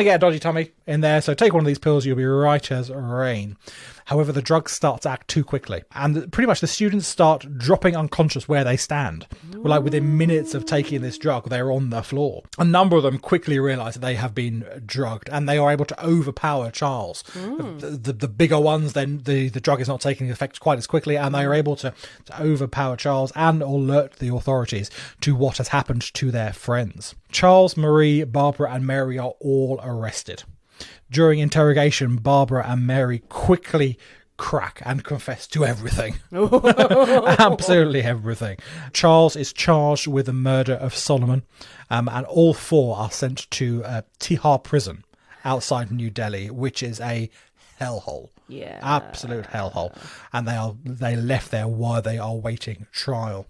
to get a dodgy tummy in there. So take one of these pills. You'll be right as rain. However, the drugs start to act too quickly. And pretty much the students start dropping unconscious where they stand. Like within minutes of taking this drug, they're on the floor. A number of them quickly realise that they have been drugged and they are able to overpower Charles. The bigger ones, then the drug is not taking effect quite as quickly, and they are able to overpower Charles and alert the authorities to what has happened to their friends. Charles, Marie, Barbara and Mary are all arrested. During interrogation, Barbara and Mary quickly crack and confess to everything. Absolutely everything. Charles is charged with the murder of Solomon, and all 4 are sent to Tihar prison outside New Delhi, which is a hellhole. Yeah. Absolute hellhole. And they left there while they are waiting trial.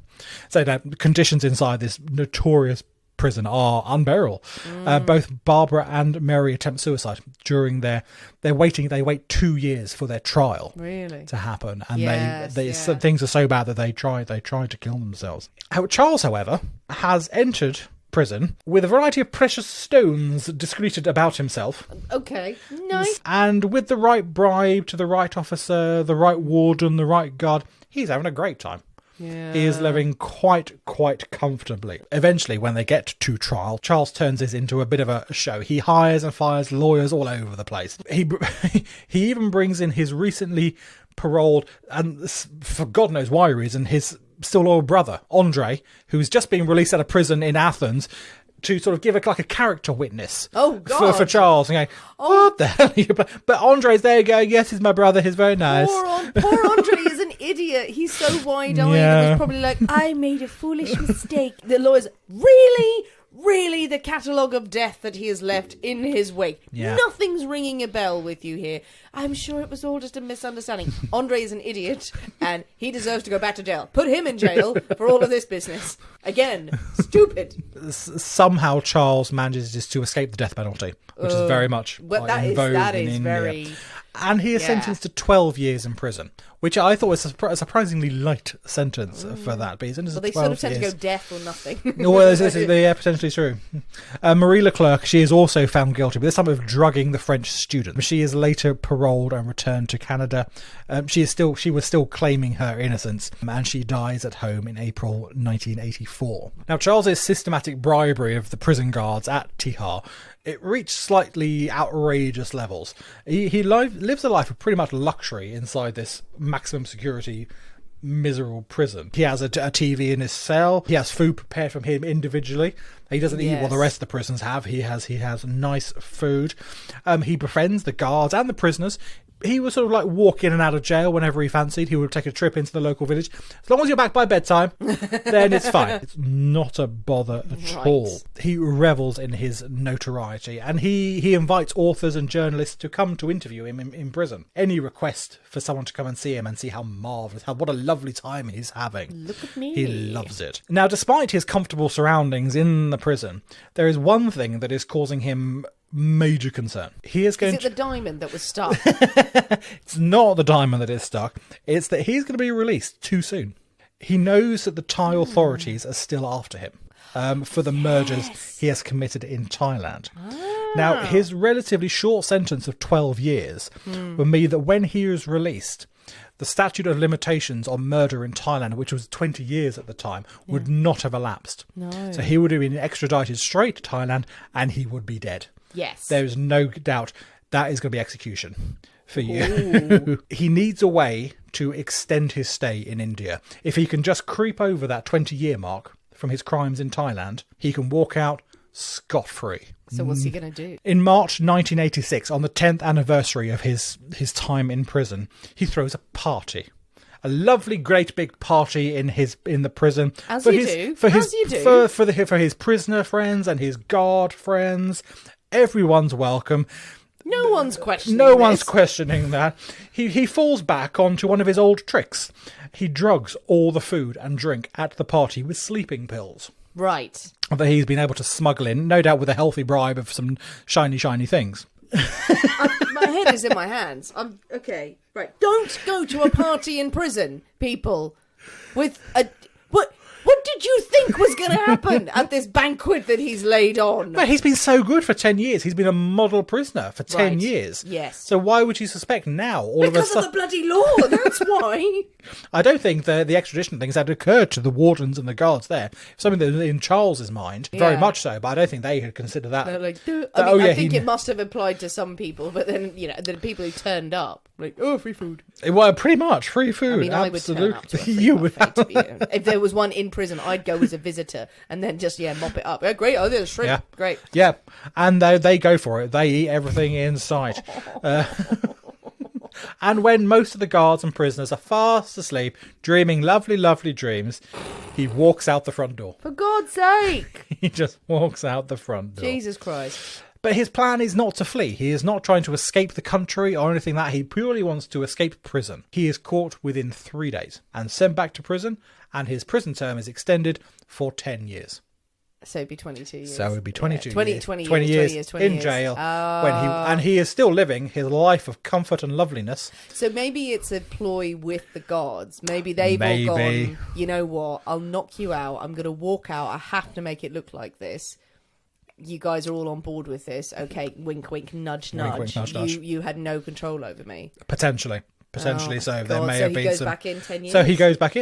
So the conditions inside this notorious prison are unbearable. Both Barbara and Mary attempt suicide during they're waiting. They wait 2 years for their trial to happen, and things are so bad that they try to kill themselves. Charles, however, has entered prison with a variety of precious stones discreted about himself. Okay, nice. And with the right bribe to the right officer, the right warden, the right guard, he's having a great time. Yeah. He is living quite comfortably. Eventually, when they get to trial, Charles turns this into a bit of a show. He hires and fires lawyers all over the place. He even brings in his recently paroled, and for God knows why reason, his still loyal brother, Andre, who's just been released out of prison in Athens, to sort of give a character witness. Oh, God. For Charles. And going, what the hell are you... But Andre's there going, yes, he's my brother, he's very nice. Poor Andre is an idiot. He's so wide-eyed and was probably like, I made a foolish mistake. The lawyer's, really the catalogue of death that he has left in his wake. Yeah. Nothing's ringing a bell with you here. I'm sure it was all just a misunderstanding. Andre is an idiot, and he deserves to go back to jail. Put him in jail for all of this business. Again, stupid. Somehow Charles manages to escape the death penalty, which is very much in vogue in India. Very... And he is sentenced to 12 years in prison, which I thought was a surprisingly light sentence for that. But he's sentenced to 12 they sort of tend years. to go death or nothing. Well, yeah, potentially true. Marie Leclerc, she is also found guilty, but this time of drugging the French student. She is later paroled and returned to Canada. She was still claiming her innocence, and she dies at home in April 1984. Now, Charles's systematic bribery of the prison guards at Tihar, it reached slightly outrageous levels. He lives a life of pretty much luxury inside this maximum security miserable prison. He has a TV in his cell. He has food prepared from him individually. He doesn't eat what the rest of the prisoners have. He has nice food. He befriends the guards and the prisoners. He would sort of like walk in and out of jail whenever he fancied. He would take a trip into the local village. As long as you're back by bedtime, then it's fine. It's not a bother at all. He revels in his notoriety, and he invites authors and journalists to come to interview him in prison. Any request for someone to come and see him and see how marvellous, what a lovely time he's having. Look at me. He loves it. Now, despite his comfortable surroundings in the prison, there is one thing that is causing him major concern. Is it the diamond that was stuck? It's not the diamond that is stuck. It's that he's going to be released too soon. He knows that the Thai authorities are still after him for the murders he has committed in Thailand. Now, his relatively short sentence of 12 years will mean that when he is released, the statute of limitations on murder in Thailand, which was 20 years at the time, would not have elapsed. No. So he would have been extradited straight to Thailand, and he would be dead. Yes. There's no doubt that is going to be execution for you. He needs a way to extend his stay in India. If he can just creep over that 20-year mark from his crimes in Thailand, he can walk out scot-free. So what's he going to do? In March 1986, on the 10th anniversary of his time in prison, he throws a party. A lovely, great big party in the prison for his prisoner friends and his guard friends. Everyone's welcome. No one's questioning that. He falls back onto one of his old tricks. He drugs all the food and drink at the party with sleeping pills. Right. That he's been able to smuggle in, no doubt with a healthy bribe of some shiny things. My head is in my hands. Okay. Right. Don't go to a party in prison, people, with a... What did you think was going to happen at this banquet that he's laid on? But he's been so good for 10 years. He's been a model prisoner for 10 years. Yes. So why would you suspect now Because of the bloody law, that's why. I don't think the extradition things had occurred to the wardens and the guards there. Something that was in Charles's mind, very much so, but I don't think they had considered that. Like, I think it must have applied to some people, but then, the people who turned up, like, free food. Well, pretty much, free food. I mean, absolutely. I would turn up to a free buffet, to be honest. If there was one in prison, I'd go as a visitor and then just, mop it up. Great, there's shrimp. Yeah. Great. Yeah, and they go for it. They eat everything in sight. And when most of the guards and prisoners are fast asleep, dreaming lovely, lovely dreams, he walks out the front door. For God's sake! He just walks out the front door. Jesus Christ. But his plan is not to flee. He is not trying to escape the country or anything like that. He purely wants to escape prison. He is caught within 3 days and sent back to prison, and his prison term is extended for 10 years. So it'd be 22 years. So it'd be 22 20 years. 20 20 years years in in jail. And he is still living his life of comfort and loveliness. So maybe it's a ploy with the guards. Maybe they've all gone, you know what, I'll knock you out. I'm going to walk out. I have to make it look like this. You guys are all on board with this. Okay, wink, wink, nudge, nudge. Wink, nudge, nudge. You had no control over me. Potentially. So God. there may So have he been goes some... back in 10 years? So he goes back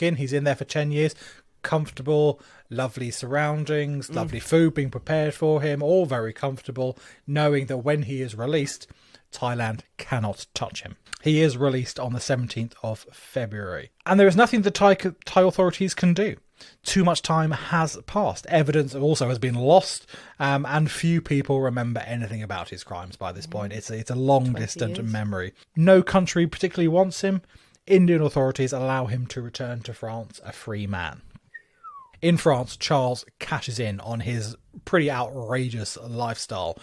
in. He's in there for 10 years. Comfortable, lovely surroundings, lovely food being prepared for him, all very comfortable, knowing that when he is released, Thailand cannot touch him. He is released on the 17th of February. And there is nothing the Thai authorities can do. Too much time has passed. Evidence also has been lost, and few people remember anything about his crimes by this point. It's a long distant memory. No country particularly wants him. Indian authorities allow him to return to France a free man. In France, Charles cashes in on his pretty outrageous lifestyle.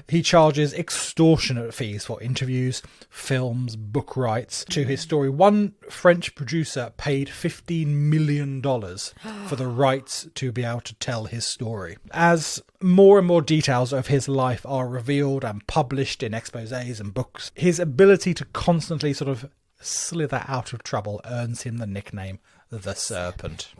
He charges extortionate fees for interviews, films, book rights to his story. One French producer paid $15 million for the rights to be able to tell his story. As more and more details of his life are revealed and published in exposés and books, his ability to constantly sort of slither out of trouble earns him the nickname the Serpent.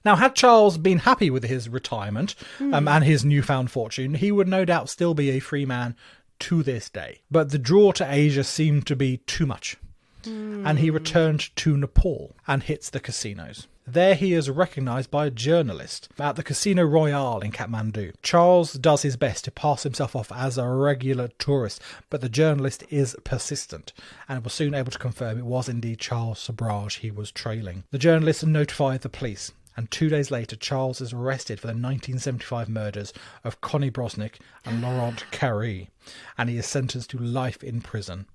Now, had Charles been happy with his retirement and his newfound fortune, he would no doubt still be a free man to this day. But the draw to Asia seemed to be too much, and he returned to Nepal and hits the casinos. There he is recognised by a journalist at the Casino Royale in Kathmandu. Charles does his best to pass himself off as a regular tourist, but the journalist is persistent and was soon able to confirm it was indeed Charles Sobhraj he was trailing. The journalist notified the police, and 2 days later Charles is arrested for the 1975 murders of Connie Brosnick and Laurent Carré, and he is sentenced to life in prison.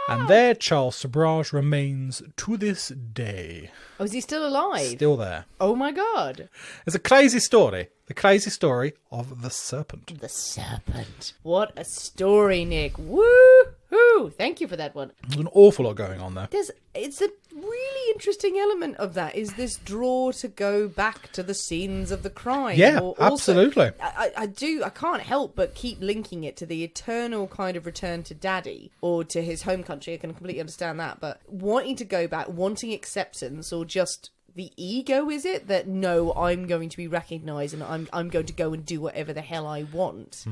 And there Charles Sobhraj remains to this day. Oh, is he still alive? Still there. Oh my God. It's a crazy story. The crazy story of the Serpent. The Serpent. What a story, Nick. Woo-hoo. Thank you for that one. There's an awful lot going on there. It's a really interesting element of that, is this draw to go back to the scenes of the crime. Yeah, absolutely. I can't help but keep linking it to the eternal kind of return to daddy or to his home country. I can completely understand that, but wanting to go back, wanting acceptance, or just the ego, is it? That no, I'm going to be recognised and I'm going to go and do whatever the hell I want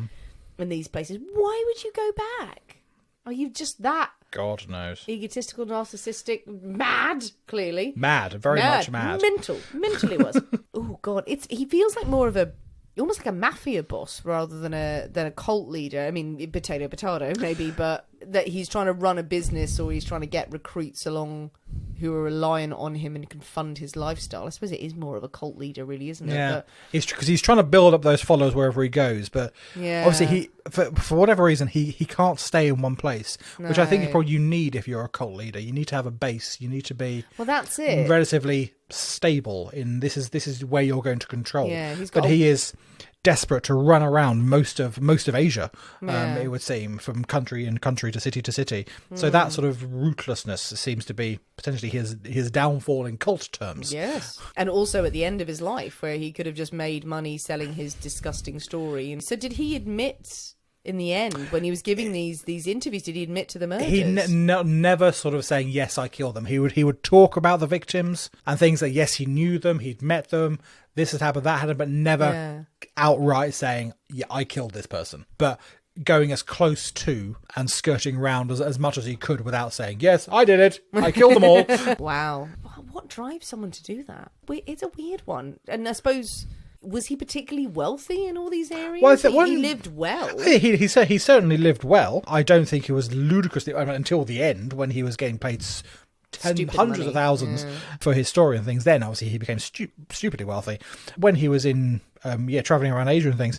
in these places. Why would you go back? Are you just that God knows. egotistical, narcissistic, mad? Clearly, Mad, very much mad. Mentally was. Oh God, he feels like more of almost like a mafia boss rather than a cult leader. I mean, potato, maybe, but that he's trying to run a business or he's trying to get recruits along who are reliant on him and can fund his lifestyle. I suppose it is more of a cult leader, really, isn't it? Yeah, because he's trying to build up those followers wherever he goes. But obviously, he for whatever reason he can't stay in one place, which I think is probably you need if you're a cult leader. You need to have a base. You need to be that's it. Relatively stable in this is where you're going to control. Yeah, but he is desperate to run around most of Asia, it would seem, from country to city. So that sort of ruthlessness seems to be potentially his downfall in cult terms. Yes. And also at the end of his life, where he could have just made money selling his disgusting story. And so did he admit in the end, when he was giving these interviews, did he admit to the murders? He never sort of saying, yes, I killed them. He would talk about the victims and things that, yes, he knew them, he'd met them, this had happened, that happened, but never outright saying, yeah, I killed this person. But going as close to and skirting around as much as he could without saying, yes, I did it, I killed them all. Wow. What drives someone to do that? It's a weird one. And I suppose, was he particularly wealthy in all these areas? Well, he lived well. He certainly lived well. I don't think he was ludicrously, until the end, when he was getting paid hundreds of thousands for his story and things. Then obviously he became stupidly wealthy. When he was in traveling around Asia and things,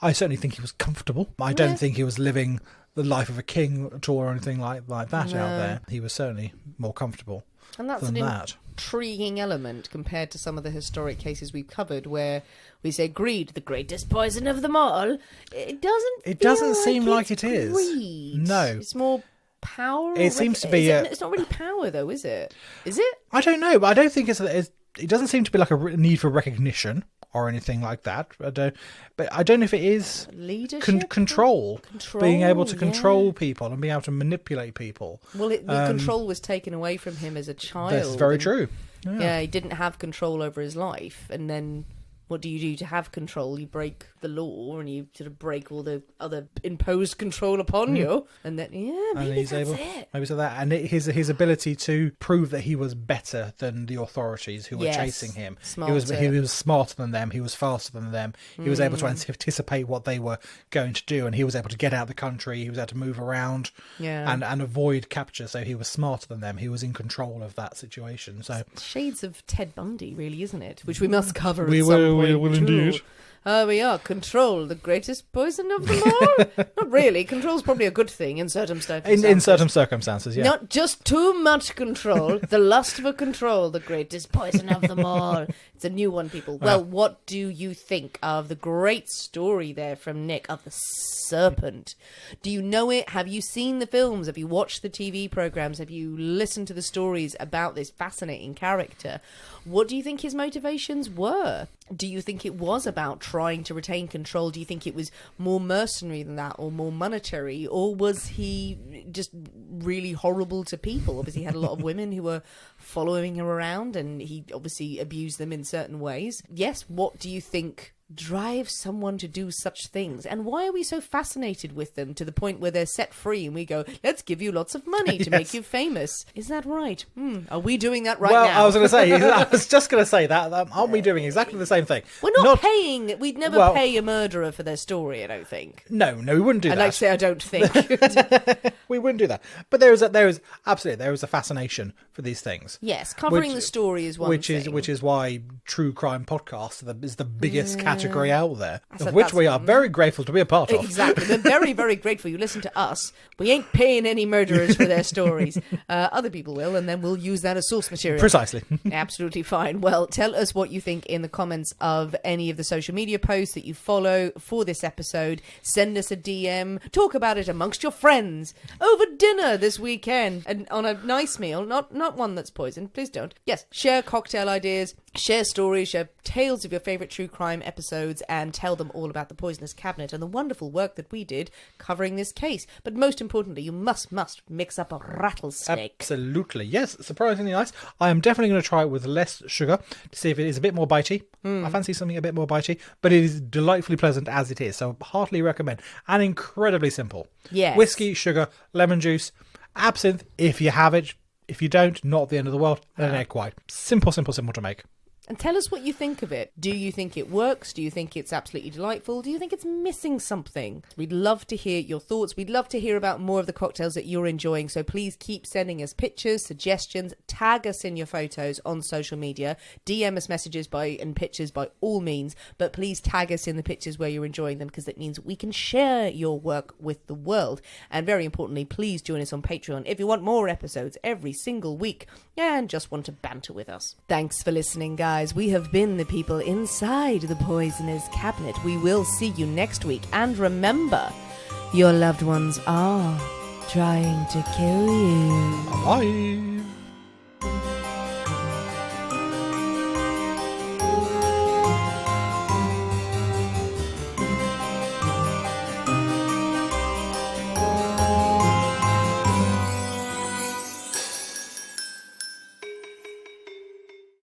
I certainly think he was comfortable. I don't think he was living the life of a king at all or anything like that out there. He was certainly more comfortable. And that's than an that. intriguing element compared to some of the historic cases we've covered where we say greed, the greatest poison of them all. It doesn't seem like it's it is. Greed. No. It's more power. It seems to be... It's not really power, though, is it? Is it? I don't know, but I don't think it doesn't seem to be like a need for recognition or anything like that. But I don't know if it is leadership, control, being able to control people and being able to manipulate people. Well, the control was taken away from him as a child. That's very true. Yeah, he didn't have control over his life, and then what do you do to have control? You break the law, and you sort of break all the other imposed control upon you, and then maybe that's it. Maybe so that, and his ability to prove that he was better than the authorities who were chasing him. Smarter. He was smarter than them. He was faster than them. He was able to anticipate what they were going to do, and he was able to get out of the country. He was able to move around, and avoid capture. So he was smarter than them. He was in control of that situation. So shades of Ted Bundy, really, isn't it? Which we must cover. We will indeed. We are control, the greatest poison of them all. Not really. Control's probably a good thing in certain circumstances. In certain circumstances, yeah. Not just too much control. The lust for control, the greatest poison of them all. It's a new one, people. Well, what do you think of the great story there from Nick of the Serpent? Do you know it? Have you seen the films? Have you watched the TV programs? Have you listened to the stories about this fascinating character? What do you think his motivations were? Do you think it was about trying to retain control? Do you think it was more mercenary than that, or more monetary? Or was he just really horrible to people? Obviously, he had a lot of women who were following him around, and he obviously abused them in certain ways. Yes, what do you think drives someone to do such things, and why are we so fascinated with them to the point where they're set free and we go, let's give you lots of money to make you famous? Is that right? Are we doing that right now? Well, I was just going to say that. Aren't we doing exactly the same thing? We're not paying. We'd never pay a murderer for their story, I don't think. No, we wouldn't do that. I'd like to say I don't think. We wouldn't do that. But there is a fascination for these things. Yes, covering the story is one thing. Which is why true crime podcasts is the biggest category out there, of which we are very grateful to be a part of. Exactly. We're very, very grateful you listen to us. We ain't paying any murderers for their stories. Other people will, and then we'll use that as source material. Precisely. Absolutely fine. Well, tell us what you think in the comments of any of the social media posts that you follow for this episode. Send us a DM. Talk about it amongst your friends over dinner this weekend, and on a nice meal, not one that's poisoned. Please don't. Yes, share cocktail ideas, share stories, share tales of your favourite true crime episodes, and tell them all about the Poisonous Cabinet and the wonderful work that we did covering this case. But most importantly, you must mix up a rattlesnake. Absolutely. Yes, surprisingly nice. I am definitely going to try it with less sugar to see if it is a bit more bitey. I fancy something a bit more bitey, but it is delightfully pleasant as it is, so heartily recommend. And incredibly simple. Yes. Whiskey, sugar, lemon juice, absinthe if you have it. If you don't, not the end of the world. And an egg white. Simple to make. And tell us what you think of it. Do you think it works? Do you think it's absolutely delightful? Do you think it's missing something? We'd love to hear your thoughts. We'd love to hear about more of the cocktails that you're enjoying. So please keep sending us pictures, suggestions, tag us in your photos on social media, DM us messages and pictures by all means, but please tag us in the pictures where you're enjoying them, because that means we can share your work with the world. And very importantly, please join us on Patreon if you want more episodes every single week and just want to banter with us. Thanks for listening, guys. We have been the people inside the Poisoner's Cabinet. We will see you next week. And remember, your loved ones are trying to kill you. Bye.